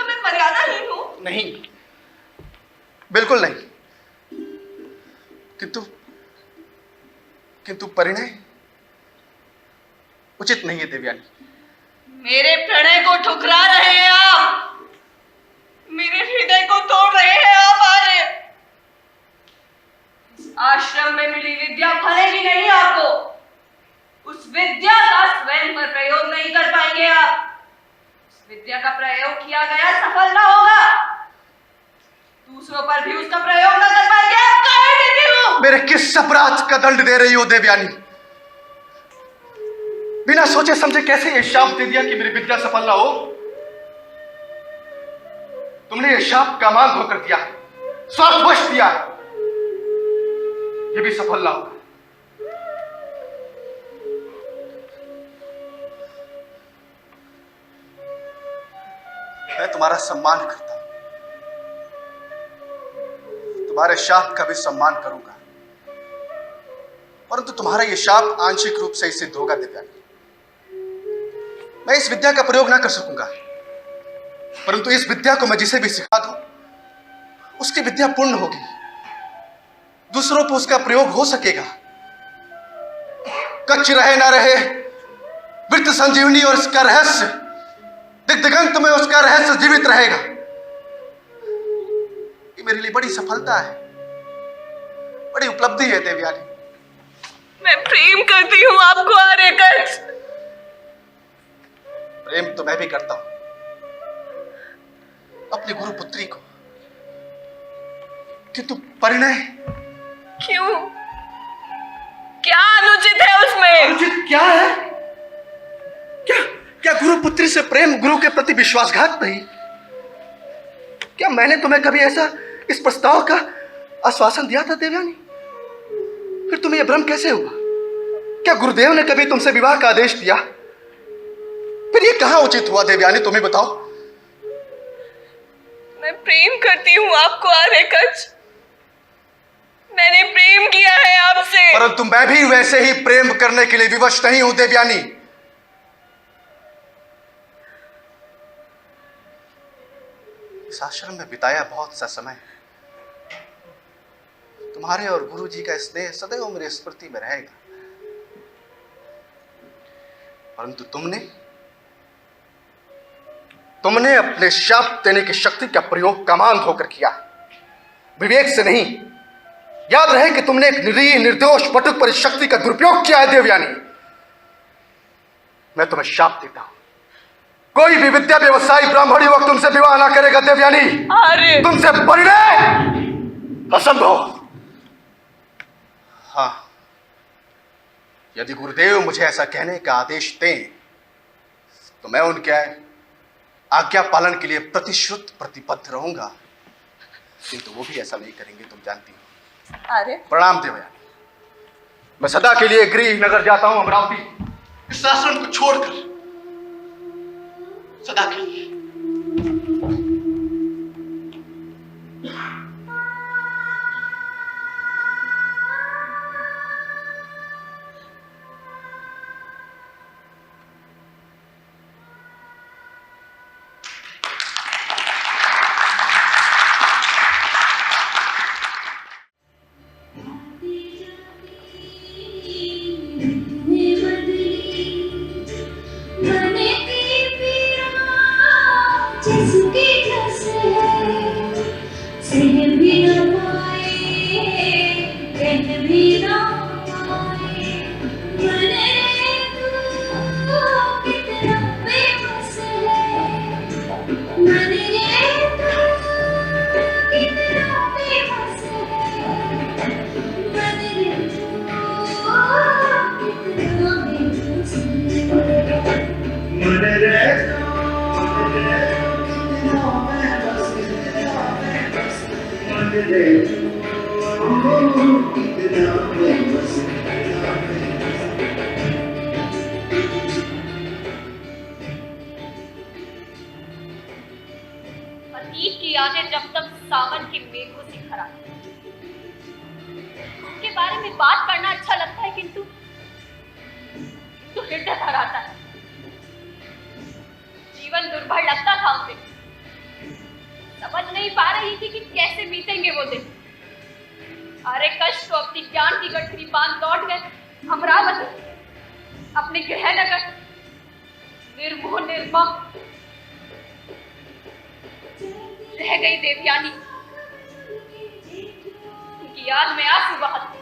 मैं मर्यादाहीन हूं? नहीं, बिल्कुल नहीं। किंतु परिणय उचित नहीं है देवयानी। मेरे प्रणय को ठुकरा रहे हैं आप, मेरे हृदय को तोड़ रहे हैं आप आर्य। इस आश्रम में मिली विद्या फलेगी नहीं आपको, उस विद्या का स्वयं पर प्रयोग नहीं कर पाएंगे आप। उस विद्या का प्रयोग किया गया सफल ना होगा, दूसरों पर भी उसका प्रयोग ना कर पाएंगे आप। कह देती हूँ। मेरे किस अपराध का दंड दे रही हो देवयानी? बिना सोचे समझे कैसे ये शाप दे दिया कि मेरी विद्या सफल ना हो? तुमने ये शाप का मान धोकर दिया, स्वार्थवश दिया, ये भी सफल ना होगा। मैं तुम्हारा सम्मान करता हूं, तुम्हारे शाप का भी सम्मान करूंगा, परंतु तुम्हारा यह शाप आंशिक रूप से ही सिद्ध होगा देवयानी। मैं इस विद्या का प्रयोग ना कर सकूंगा, परंतु इस विद्या को मैं जिसे भी सिखा दूं, उसकी विद्या पूर्ण होगी, दूसरों पर उसका प्रयोग हो सकेगा। कच्च रहे ना रहे, वृत्त संजीवनी और इसका रहस्य, दिग्दिगंत में उसका रहस्य जीवित रहेगा। ये मेरे लिए बड़ी सफलता है, बड़ी उपलब्धि है देवयानी। मैं प्रेम करती हूँ आपको आर्यकच। प्रेम तो मैं भी करता हूं अपनी गुरु पुत्री को, किंतु परिणय क्यों? क्या अनुचित है उसमें? अनुचित क्या है? क्या गुरु पुत्री से प्रेम गुरु के प्रति विश्वासघात नहीं? क्या मैंने तुम्हें कभी ऐसा इस प्रस्ताव का आश्वासन दिया था देवयानी? फिर तुम्हें यह भ्रम कैसे हुआ? क्या गुरुदेव ने कभी तुमसे विवाह का आदेश दिया? फिर ये कहां उचित हुआ देवयानी, तुम्हें बताओ। मैं प्रेम करती हूँ आपको आर्यकच, मैंने प्रेम किया है आपसे। परंतु मैं भी वैसे ही प्रेम करने के लिए विवश नहीं हूं देवयानी। इस आश्रम में बिताया बहुत सा समय, तुम्हारे और गुरु जी का स्नेह सदैव मेरी स्मृति में रहेगा, परंतु तुमने अपने शाप देने की शक्ति का प्रयोग कमान होकर किया, विवेक से नहीं। याद रहे कि तुमने एक निरीह निर्दोष बटुक पर इस शक्ति का दुरुपयोग किया है देवयानी। मैं तुम्हें शाप देता हूं, कोई भी विद्या व्यवसायी ब्राह्मण युवक तुमसे विवाह ना करेगा देवयानी। अरे तुमसे परिणय असंभव। हाँ, यदि गुरुदेव मुझे ऐसा कहने का आदेश दें तो मैं उनके आज्ञा पालन के लिए प्रतिश्रुत प्रतिबद्ध रहूंगा, किंतु वो भी ऐसा नहीं करेंगे, तुम जानती हो। अरे प्रणाम देवयानी, मैं सदा के लिए गृह नगर जाता हूं अमरावती, इस आश्रम को छोड़कर सदा के लिए। अतीत की यादें जब तक सावन के मेघों से भर आती हैं, उनके बारे में बात करना अच्छा लगता है, किंतु हृदय भर आता है। जीवन दुर्भर लगता था उसे। समझ नहीं पा रही थी कि कैसे बीतेंगे वो दिन। अरे कष्ट तो अपनी ज्ञान की गठरी बांध लौट गए अमरावती, अपने गृहनगर निर्मोह निर्मम रह गई देवयानी। उनकी याद में आंसू बहाते।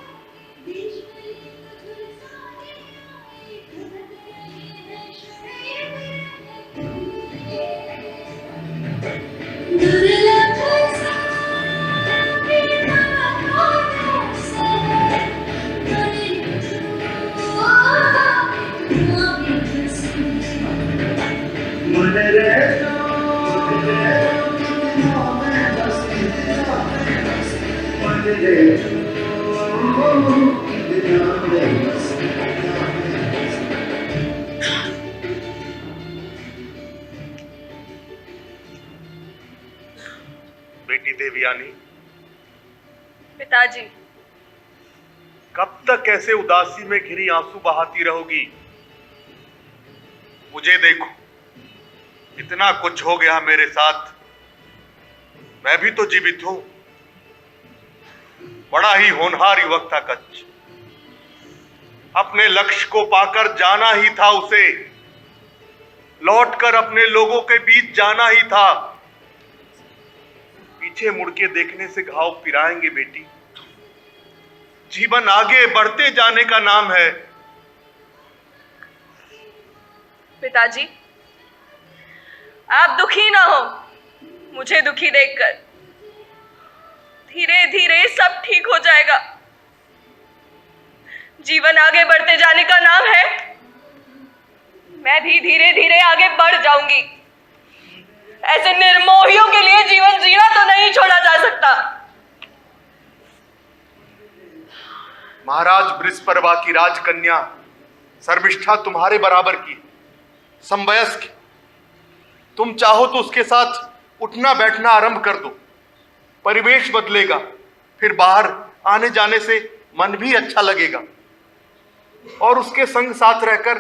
बेटी देवयानी, पिताजी, कब तक ऐसे उदासी में घिरी आंसू बहाती रहोगी? मुझे देखो, इतना कुछ हो गया मेरे साथ, मैं भी तो जीवित हूं। बड़ा ही होनहार युवक था कच्छ, अपने लक्ष्य को पाकर जाना ही था उसे, लौटकर अपने लोगों के बीच जाना ही था। पीछे मुड़ के देखने से घाव पिराएंगे बेटी। जीवन आगे बढ़ते जाने का नाम है। पिताजी, आप दुखी ना हो मुझे दुखी देखकर। धीरे धीरे सब ठीक हो जाएगा। जीवन आगे बढ़ते जाने का नाम है। मैं भी धीरे धीरे आगे बढ़ जाऊंगी। ऐसे निर्मोहियों के लिए जीवन जीना तो नहीं छोड़ा जा सकता। महाराज बृहस्पति की राजकन्या शर्मिष्ठा तुम्हारे बराबर की, समवयस्क। तुम चाहो तो उसके साथ उठना बैठना आरंभ कर दो। परिवेश बदलेगा, फिर बाहर आने जाने से मन भी अच्छा लगेगा, और उसके संग साथ रहकर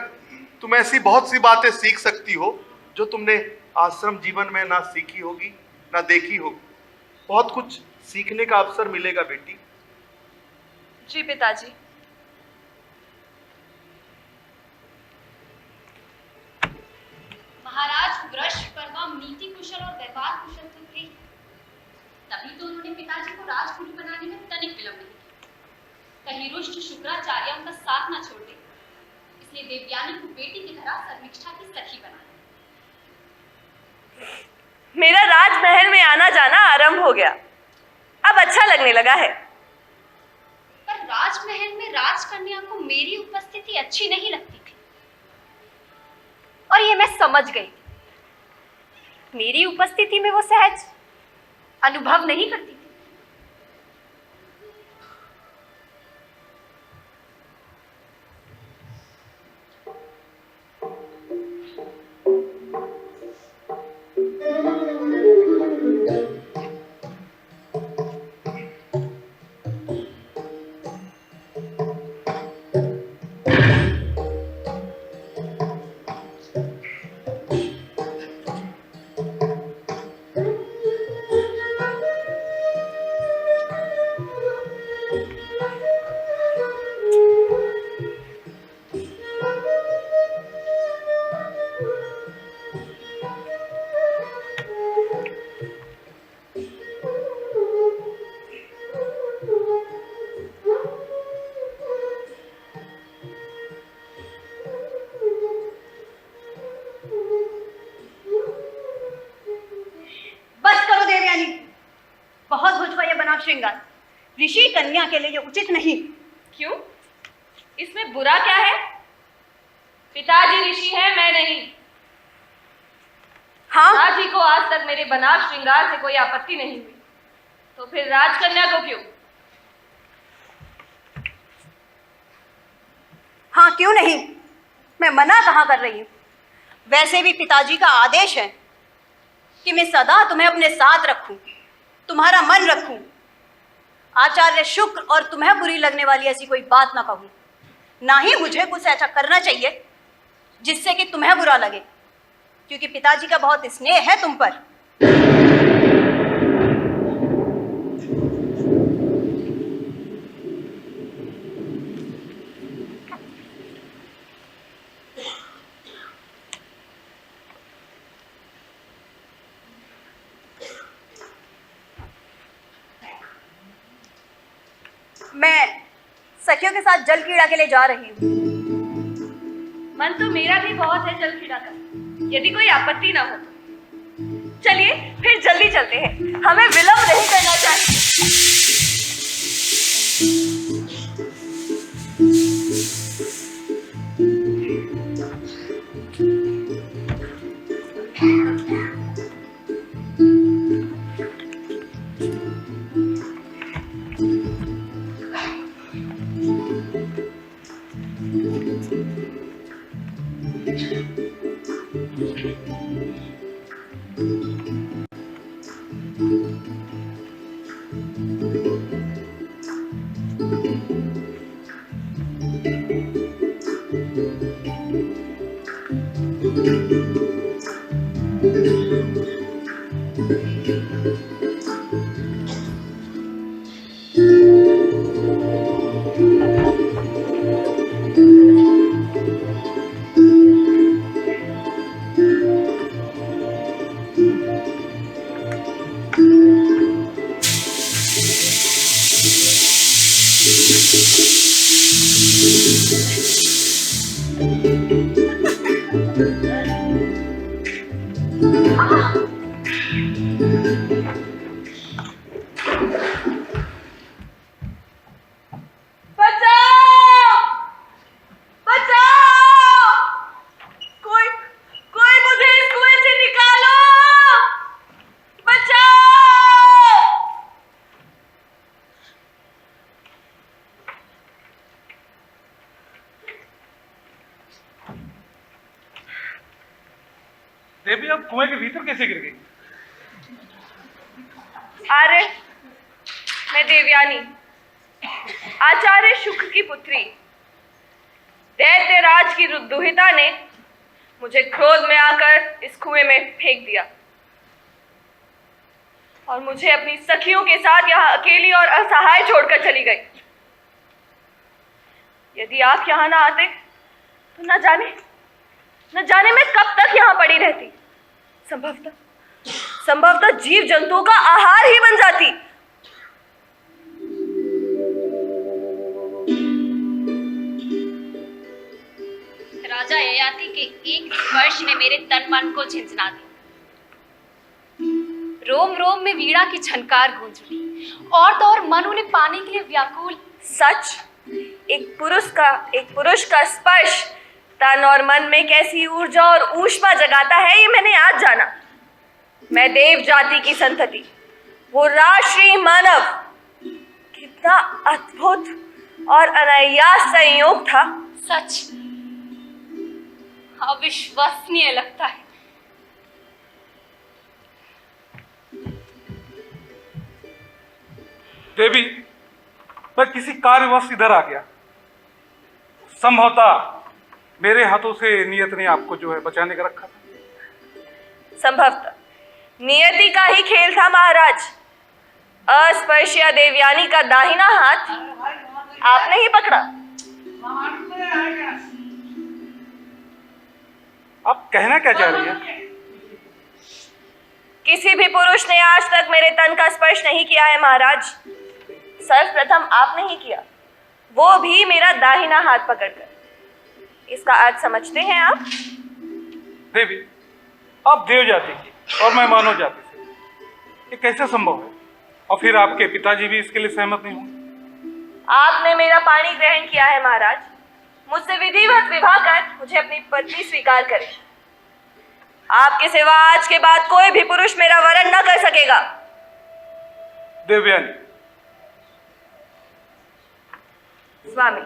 तुम ऐसी बहुत सी बातें सीख सकती हो जो तुमने आश्रम जीवन में ना सीखी होगी ना देखी होगी। बहुत कुछ सीखने का अवसर मिलेगा बेटी। जी पिताजी। महाराज वृषपर्वा नीति कुशल और व्यवहार कुशल तो थे, तभी तो उन्होंने पिताजी को राजगुरु बनाने में तनिक विलंब नहीं किया। कहीं रुष्ट शुक्राचार्य उनका साथ न छोड़ दे, इसलिए देवयानी को बेटी की तरह शर्मिष्ठा की सखी बना। मेरा राजमहल में आना जाना आरंभ हो गया, अब अच्छा लगने लगा है। पर राजमहल में राजकन्या को मेरी उपस्थिति अच्छी नहीं लगती थी, और ये मैं समझ गई। मेरी उपस्थिति में वो सहज अनुभव नहीं करती थी। श्रृंगार ऋषि कन्या के लिए उचित नहीं। क्यों? इसमें बुरा क्या है? पिताजी ऋषि है, मैं नहीं। हाँ, पिताजी को आज तक मेरे बनाव श्रृंगार से कोई आपत्ति नहीं हुई, तो फिर राजकन्या को क्यों? हाँ क्यों नहीं, मैं मना कहाँ कर रही हूँ। वैसे भी पिताजी का आदेश है कि मैं सदा तुम्हें अपने साथ रखूं, तुम्हारा मन रखूं। आचार्य शुक्र और तुम्हें बुरी लगने वाली ऐसी कोई बात ना कहूं। ना ही मुझे कुछ ऐसा करना चाहिए जिससे कि तुम्हें बुरा लगे, क्योंकि पिताजी का बहुत स्नेह है तुम पर। मैं सखियों के साथ जल क्रीड़ा के लिए जा रही हूँ। मन तो मेरा भी बहुत है जल क्रीड़ा का, यदि कोई आपत्ति ना हो तो। चलिए फिर जल्दी चलते हैं, हमें विलंब नहीं करना चाहिए। देवी अब कुएं के भीतर कैसे गिर गई? अरे मैं देवयानी, आचार्य शुक्र की पुत्री। दैत्यराज की दुहिता ने मुझे क्रोध में आकर इस कुएं में फेंक दिया और मुझे अपनी सखियों के साथ यहाँ अकेली और असहाय छोड़कर चली गई। यदि आप यहाँ ना आते तो न जाने मैं कब तक यहाँ पड़ी रहती। संभवतः जीव जंतुओं का आहार ही बन जाती। राजा ययाति के एक स्पर्श ने मेरे तन मन को झंझना दिया। रोम रोम में वीणा की झनकार गूंज उठी और तो और मन उन्हें पाने के लिए व्याकुल। सच, एक पुरुष का स्पर्श तन और मन में कैसी ऊर्जा और ऊष्मा जगाता है, ये मैंने आज जाना। मैं देव जाति की संतति, वो राष्ट्रीय मानव, कितना अद्भुत और अनायास संयोग था। सच अविश्वसनीय लगता है। देवी, मैं किसी कार्यवश इधर आ गया। संभवतः मेरे हाथों से नियत ने आपको जो है बचाने का रखा था। संभवतः नियति का ही खेल था महाराज। अस्पर्शिया देवयानी का दाहिना हाथ आपने ही पकड़ा। आप कहना क्या चाह रही हैं? किसी भी पुरुष ने आज तक मेरे तन का स्पर्श नहीं किया है महाराज। सर्वप्रथम आपने ही किया, वो भी मेरा दाहिना हाथ पकड़कर। इसका अर्थ समझते हैं आप? देवी, आप देव जाति की और मैं मानव जाति से, ये कैसे संभव है? और फिर आपके पिताजी भी इसके लिए सहमत नहीं होंगे? आपने मेरा पाणी ग्रहण किया है महाराज। मुझसे विधिवत विवाह कर मुझे अपनी पत्नी स्वीकार करें। आपके सिवा आज के बाद कोई भी पुरुष मेरा वरण न कर सकेगा। देवयानी। स्वामी,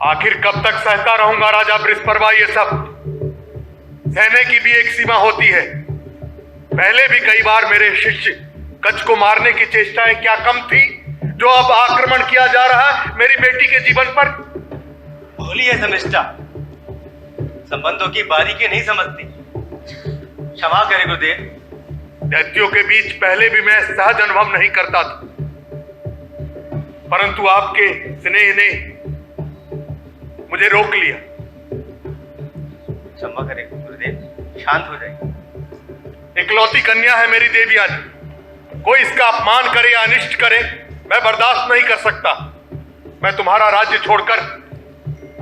आखिर कब तक सहता रहूंगा राजा बृहस्पति, ये सब सहने की भी एक सीमा होती है। पहले भी कई बार मेरे शिष्य कच्छ को मारने की चेष्टाएं क्या कम थी, जो अब आक्रमण किया जा रहा है मेरी बेटी के जीवन पर। भोली है शर्मिष्ठा, संबंधों की बारीकी नहीं समझती। क्षमा करे गुरुदेव। दैत्यों के बीच पहले भी मैं सहज अनुभव नहीं करता था, परंतु आपके स्नेह ने मुझे रोक लिया। क्षमा करे गुरुदेव, शांत हो जाइए। इकलौती कन्या है मेरी देवयानी, कोई इसका अपमान करे या अनिष्ट करे मैं बर्दाश्त नहीं कर सकता। मैं तुम्हारा राज्य छोड़कर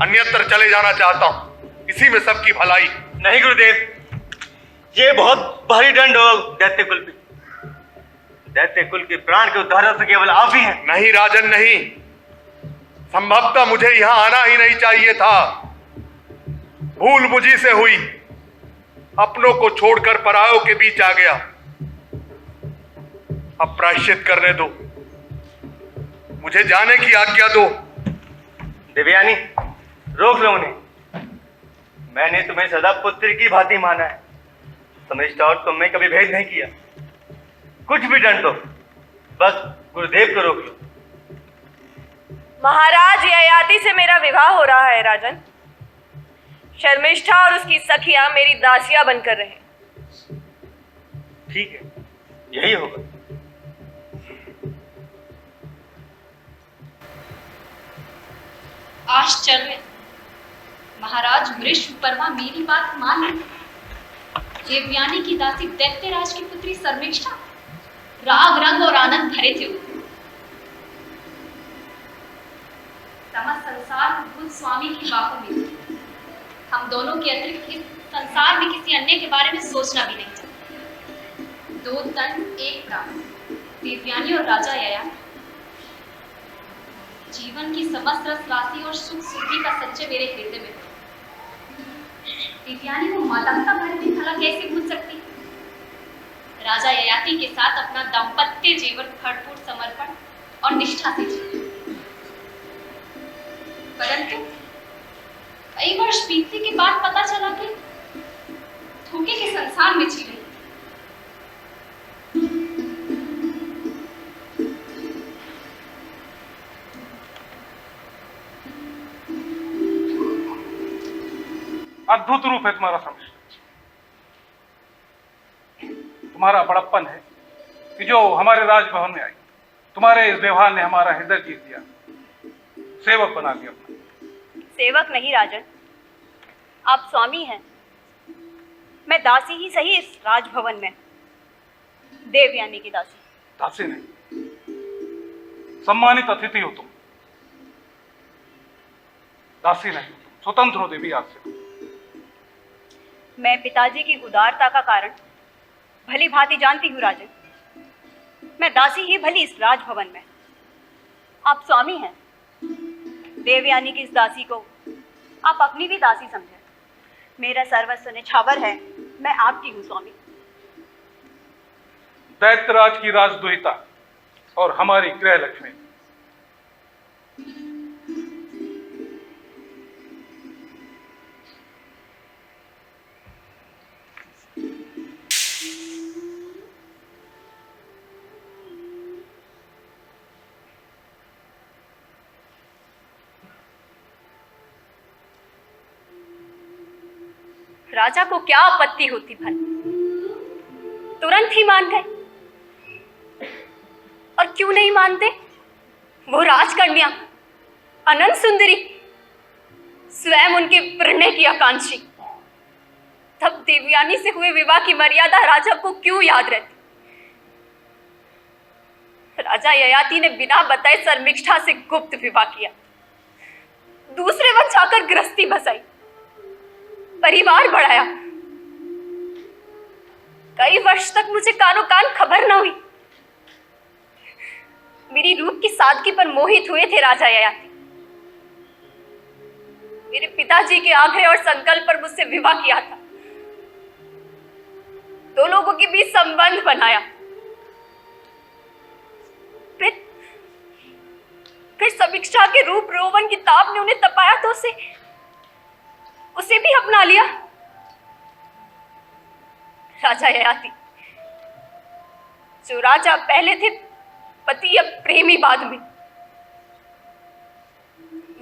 अन्यत्र चले जाना चाहता हूं, इसी में सबकी भलाई। नहीं गुरुदेव, ये बहुत भारी दंड हो दैत्य कुल पे। दैत्य कुल के प्राण के उद्धारक तो केवल आप ही हैं। नहीं राजन नहीं, संभवतः मुझे यहां आना ही नहीं चाहिए था। भूल मुझी से हुई, अपनों को छोड़कर परायों के बीच आ गया। अब प्रायश्चित करने दो, मुझे जाने की आज्ञा दो। देवयानी, रोक लो उन्हें। मैंने तुम्हें सदा पुत्र की भांति माना है, शर्मिष्ठा और तुमने कभी भेद नहीं किया। कुछ भी दंड दो, बस गुरुदेव को रोक लो। महाराज ययाति से मेरा विवाह हो रहा है राजन। शर्मिष्ठा और उसकी सखियां मेरी दासियां बनकर रहे। ठीक है, यही होगा। आश्चर्य, महाराज वृषपर्वा मेरी बात मान ली। देवयानी की दासी दैत्यराज की पुत्री शर्मिष्ठा राग रंग और आनंद भरे थे। समस्त संसार खुद स्वामी की बाहों में थी। हम दोनों के अतिरिक्त इस संसार में किसी अन्य के बारे में सोचना भी नहीं चाहते। दो तन एक प्राण, देवयानी और राजा ययाति। जीवन की समस्त रस राशि और सुख सुधि का संचय मेरे हृदय में। देवयानी को मातापिता भरे दिन भला कैसे भूल सकती। राजा ययाति के साथ अपना दाम्पत्य जीवन खड़पूट समर्पण और निष्ठा से जी, परंतु कई वर्ष बीतने के बाद पता चला कि धोखे के संसार में जी रही। अद्भुत रूप है तुम्हारा शर्मिष्ठा। तुम्हारा बड़प्पन है कि जो हमारे राजभवन में आई। तुम्हारे इस व्यवहार ने हमारा हृदय जीत दिया, सेवक बना दिया। सेवक नहीं राजन, आप स्वामी हैं। मैं दासी ही सही इस राजभवन में, देवयानी की दासी। दासी नहीं, सम्मानित अतिथि हो तुम। दासी नहीं, स्वतंत्र हो देवी आज से। मैं पिताजी की उदारता का कारण भली भांति जानती हूँ राजन। मैं दासी ही भली इस राजभवन में, आप स्वामी हैं। देवयानी की इस दासी को आप अपनी भी दासी समझें। मेरा सर्वस्व निछावर है, मैं आपकी हूँ स्वामी। दैत्यराज की राजदुहिता और हमारी गृह लक्ष्मी। राजा को क्या आपत्ति होती भला, तुरंत ही मान गए। और क्यों नहीं मानते? वो राजकन्या अनंत सुंदरी, स्वयं उनके प्रणय की आकांक्षी। तब देवयानी से हुए विवाह की मर्यादा राजा को क्यों याद रहती? राजा ययाति ने बिना बताए शर्मिष्ठा से गुप्त विवाह किया, दूसरे वक्त जाकर गृहस्थी बसाई, परिवार बढ़ाया। कई वर्ष तक मुझे कानो कान खबर न हुई। मेरी रूप की सादगी पर मोहित हुए थे राजा ययाति। मेरे पिताजी के आग्रह और संकल्प पर मुझसे विवाह किया था। दो लोगों के बीच संबंध बनाया। फिर समीक्षा के रूप रोवन की ताप ने उन्हें तपाया तो उसे भी अपना लिया। राजा ययाति, जो राजा पहले थे पति अब प्रेमी बाद में,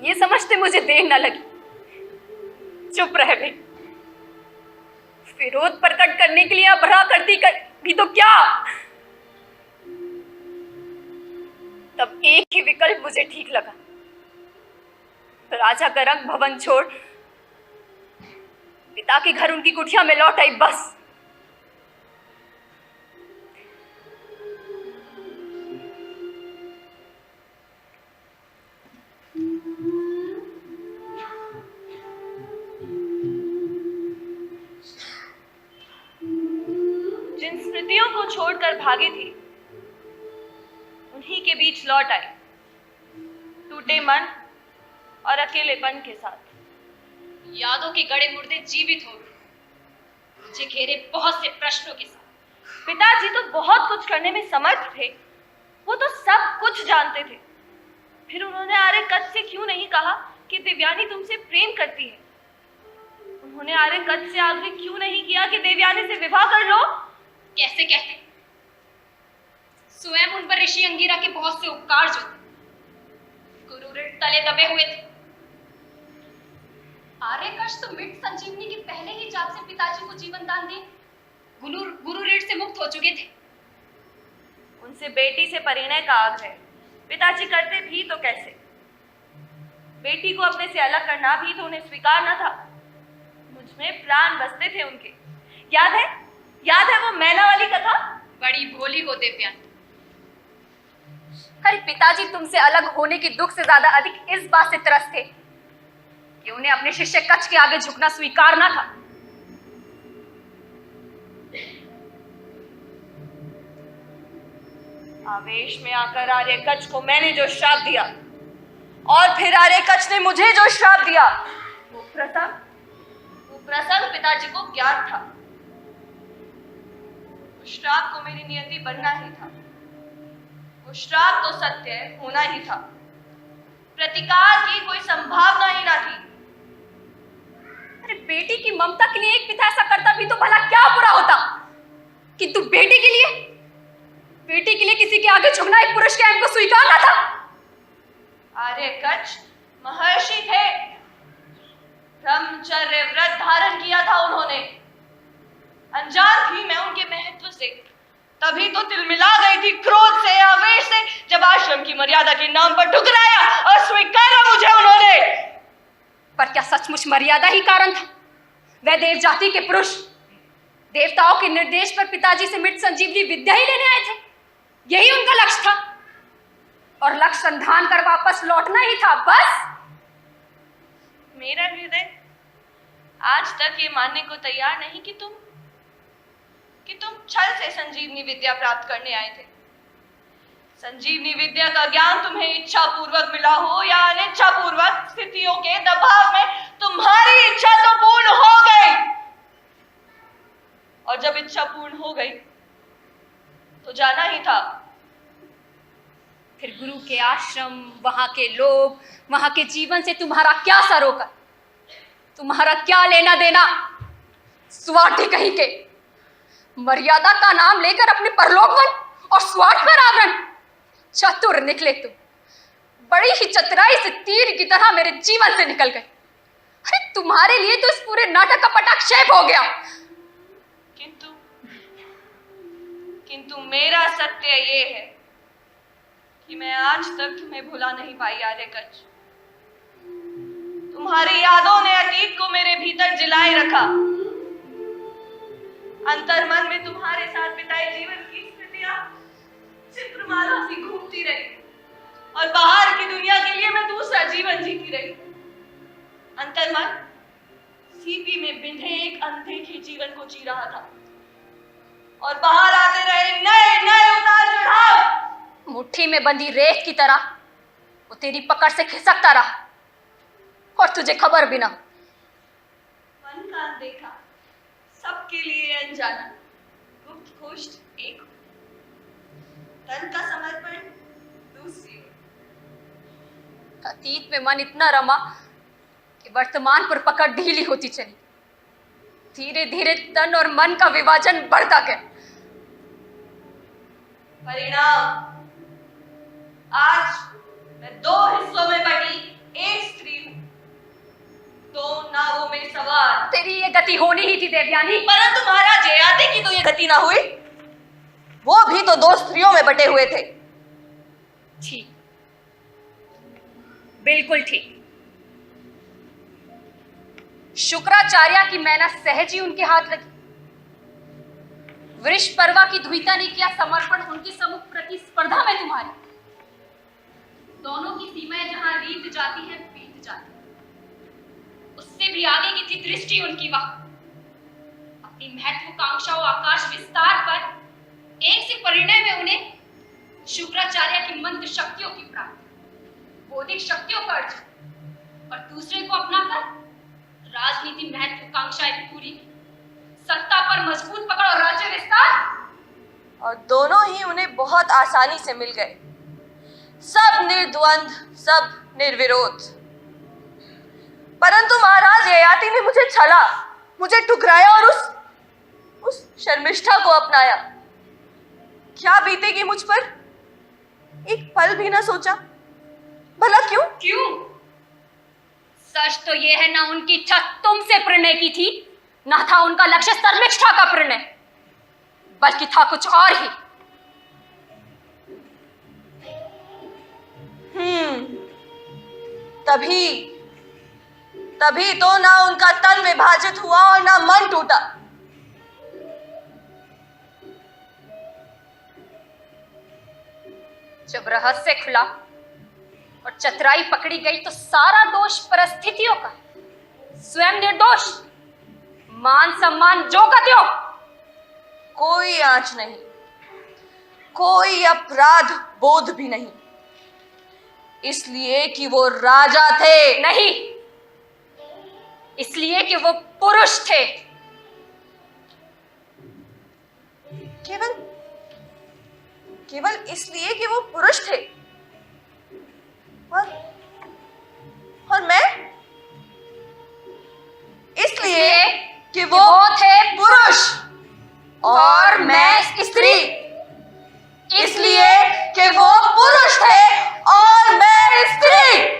ये समझते मुझे देर न लगी, चुप रह गई। विरोध प्रकट करने के लिए अबरा करती भी तो क्या। तब एक ही विकल्प मुझे ठीक लगा, राजा का रंग भवन छोड़ पिता के घर उनकी कुटिया में लौट आई, बस। जिन स्मृतियों को छोड़कर भागी थी उन्हीं के बीच लौट आई, टूटे मन और अकेलेपन के साथ। यादों के गड़े मुर्दे जीवित हो गए, मुझे घेरे बहुत से प्रश्नों के साथ। पिताजी तो बहुत कुछ करने में समर्थ थे, वो तो सब कुछ जानते थे। फिर उन्होंने आर्यकच से क्यों नहीं कहा कि देवयानी तुमसे प्रेम करती है? उन्होंने आर्यकच से आग्रह क्यों नहीं किया कि देवयानी से विवाह कर लो? कैसे कहते? स्वयं उन पर ऋषि अंगिरा के बहुत से उपकार जो थे, गुरु ऋण तले दबे हुए थे। आर्यकच तो मृत संजीवनी के पहले ही जाप से पिताजी को जीवन दान दिए गुरु ऋण से मुक्त हो चुके थे। उनसे बेटी से परिणय का आग्रह पिताजी करते भी तो कैसे? बेटी को अपने से अलग करना भी तो उन्हें स्वीकार न था। मुझ में प्राण बसते थे उनके। याद है वो मैना वाली कथा? बड़ी भोली हो देवयानी। अरे पिताजी तुमसे अलग होने के दुख से ज्यादा अधिक इस बात से त्रस्त थे कि उन्हें अपने शिष्य कच्छ के आगे झुकना स्वीकार ना था। आवेश में आकर आर्यकच को मैंने जो श्राप दिया और फिर आर्यकच ने मुझे जो श्राप दिया, वो प्रसंग पिताजी को ज्ञात था। उस श्राप को मेरी नियति बनना ही था। वो श्राप तो सत्य होना ही था। प्रतिकार की कोई संभावना ही ना थी। अरे बेटी की ममता के लिए एक पिता ऐसा करता भी तो भला क्या बुरा होता, किंतु बेटी के लिए किसी के आगे झुकना एक पुरुष के अहम को स्वीकार ना था। आर्यकच महर्षि थे, ब्रह्मचर्य व्रत धारण किया था उन्होंने। अनजान थी मैं उनके महत्व से, तभी तो तिलमिला गई थी क्रोध से, आवेश से, जब आश्रम की मर्यादा के नाम पर ठुकराया और स्वीकारा मुझे उन्होंने। पर क्या सचमुच मर्यादा ही कारण था? वह देव जाति के पुरुष देवताओं के निर्देश पर पिताजी से मृत संजीवनी विद्या ही लेने आए थे। यही उनका लक्ष्य था और लक्ष्य संधान कर वापस लौटना ही था, बस। मेरा हृदय आज तक ये मानने को तैयार नहीं कि तुम छल से संजीवनी विद्या प्राप्त करने आए थे। संजीवनी विद्या का ज्ञान तुम्हें इच्छा पूर्वक मिला हो या अनिच्छा पूर्वक, स्थितियों के दबाव में तुम्हारी इच्छा तो पूर्ण हो गई। और जब इच्छा पूर्ण हो गई तो जाना ही था। फिर गुरु के आश्रम, वहां के लोग, वहां के जीवन से तुम्हारा क्या सरोकार? तुम्हारा क्या लेना देना? स्वार्थी कहीं के, मर्यादा का नाम लेकर अपने परलोकवन और स्वार्थ पर आवरण। चतुर निकले तुम, बड़ी ही चतुराई से तीर की तरह मेरे जीवन से निकल गए। अरे तुम्हारे लिए तो इस पूरे नाटक का पटाक्षेप हो गया। किंतु मेरा सत्य ये है कि मैं आज तक तुम्हें भुला नहीं पाई आर्यकच। तुम्हारी यादों ने अतीत को मेरे भीतर जिलाए रखा। अंतर्मन में तुम्हारे साथ बिताए जीवन की स्मृतियां चित्रमाला सी घूमती रही और बाहर की दुनिया के लिए मैं दूसरा जीवन जीती रही। अंतर्मन सीपी में बिंधे एक अनदेखे जीवन को जी रहा था। और बाहर आते रहे नए नए उतार चढ़ाव। मुट्ठी में बंधी रेत की तरह वो तेरी पकड़ से खिसकता रहा और तुझे खबर भी ना। मन का देखा सबके लिए अनजाना, गुप्त गोष्ठ एक, तन का समर्पण दूसरी। अतीत में मन इतना रमा कि वर्तमान पर पकड़ ढीली होती चली। धीरे धीरे तन और मन का विभाजन बढ़ता गया। परिणाम, आज मैं दो हिस्सों में बटी एक स्त्री हूं, दो नावों में सवार। तेरी ये गति होनी ही थी देवयानी। परंतु महाराज ययाति की तो ये गति ना हुई। वो भी तो दो स्त्रियों में बटे हुए थे। ठीक, बिल्कुल ठीक। शुक्राचार्य की मैना सहज ही उनके हाथ लगी। वृषपर्वा की द्विता ने किया समर्पण उनके सम्मुख प्रतिस्पर्धा में तुम्हारी। दोनों की सीमाएं जहां रीत जाती है बीत जाती है, उससे भी आगे की थी दृष्टि उनकी। वहां अपनी महत्वाकांक्षा और आकाश विस्तार पर एक से परिणय में उन्हें शुक्राचार्य की मंत्र शक्तियों की प्राप्ति, बौद्धिक शक्तियों का अर्जन और दूसरे को अपनाकर राजनीति महत्वाकांक्षाएं पूरी, सत्ता पर मजबूत पकड़ और राज्य विस्तार। और दोनों ही उन्हें बहुत आसानी से मिल गए, सब निर्द्वंद, सब निर्विरोध। परंतु महाराज ययाति ने मुझे छला, मुझे ठुकराया और उस शर्मिष्ठा को अपनाया। क्या बीतेगी मुझ पर, एक पल भी ना सोचा। भला क्यों? क्यों? सच तो यह है, ना उनकी इच्छा तुमसे प्रणय की थी, ना था उनका लक्ष्य शर्मिष्ठा का प्रणय, बल्कि था कुछ और ही। तभी तो ना उनका तन विभाजित हुआ और ना मन टूटा। जब रहस्य खुला और चतुराई पकड़ी गई तो सारा दोष परिस्थितियों का, स्वयं निर्दोष, मान सम्मान जो का त्यों। कोई आंच नहीं, कोई अपराध बोध भी नहीं, इसलिए कि वो राजा थे। नहीं, इसलिए कि वो पुरुष थे। केवल इसलिए कि वो पुरुष थे। और मैं इसलिए कि वो थे पुरुष और मैं स्त्री। इसलिए कि वो पुरुष थे और मैं स्त्री।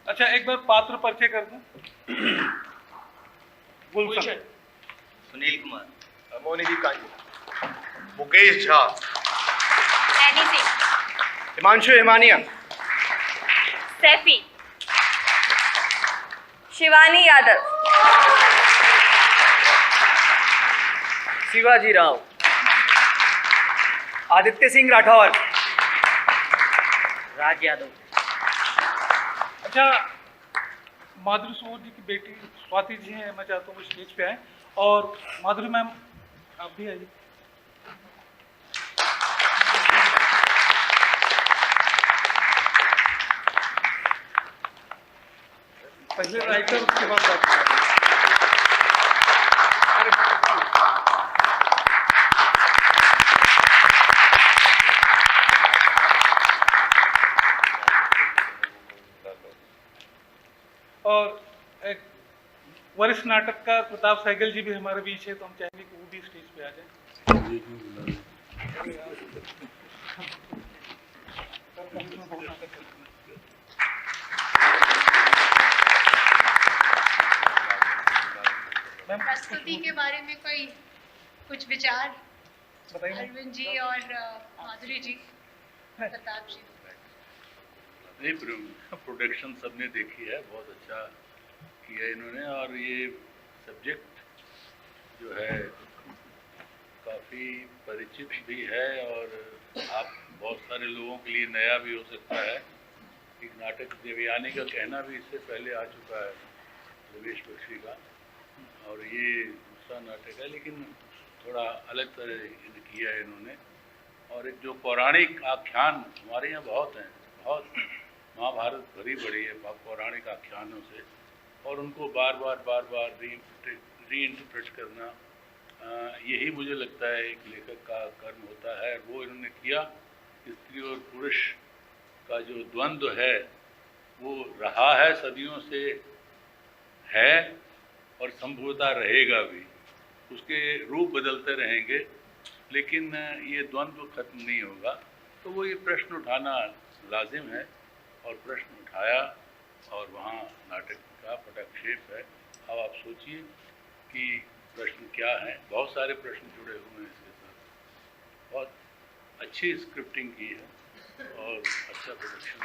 अच्छा, एक बार पात्र परिचय कर दूं। गुलशन, सुनील कुमार, मोनिदी कांजी, मुकेश झा, नैनी सिंह, हिमांशु हिमानिया, सैफी, शिवानी यादव, शिवाजी राव, आदित्य सिंह राठौर, राज यादव। अच्छा, माधुरी सूद जी की बेटी स्वाति जी हैं, मैं चाहता हूँ वो स्टेज पे आए। और माधुरी मैम आप भी आइए। पहले राइटर उसके बाद बाकी। और एक वरिष्ठ नाटककार प्रताप सहगल जी भी हमारे बीच है, तो हम चाहेंगे कि वो भी स्टेज पे आ जाए। प्रस्तुति के बारे में कोई कुछ विचार बताइए। अरविंद जी और माधुरी जी, प्रताप जी। नहीं, प्रोडक्शन सबने देखी है, बहुत अच्छा किया इन्होंने। और ये सब्जेक्ट जो है काफ़ी परिचित भी है और आप बहुत सारे लोगों के लिए नया भी हो सकता है। एक नाटक देवयानी का कहना भी इससे पहले आ चुका है, रमेश बख्शी का, और ये दूसरा नाटक है, लेकिन थोड़ा अलग तरह किया है इन्होंने। और एक जो पौराणिक आख्यान हमारे यहाँ बहुत हैं, बहुत महाभारत भरी पड़ी है पौराणिक आख्यानों से, और उनको बार बार रीइंटरप्रेट करना, यही मुझे लगता है एक लेखक का कर्म होता है। वो इन्होंने किया। स्त्री और पुरुष का जो द्वंद्व है वो रहा है, सदियों से है और संभवतः रहेगा भी। उसके रूप बदलते रहेंगे, लेकिन ये द्वंद्व खत्म नहीं होगा। तो वो ये प्रश्न उठाना लाजिम है, और प्रश्न उठाया और वहाँ नाटक का पटाक्षेप है। अब आप सोचिए कि प्रश्न क्या है। बहुत सारे प्रश्न जुड़े हुए हैं इसके साथ। बहुत अच्छी स्क्रिप्टिंग की है और अच्छा प्रोडक्शन।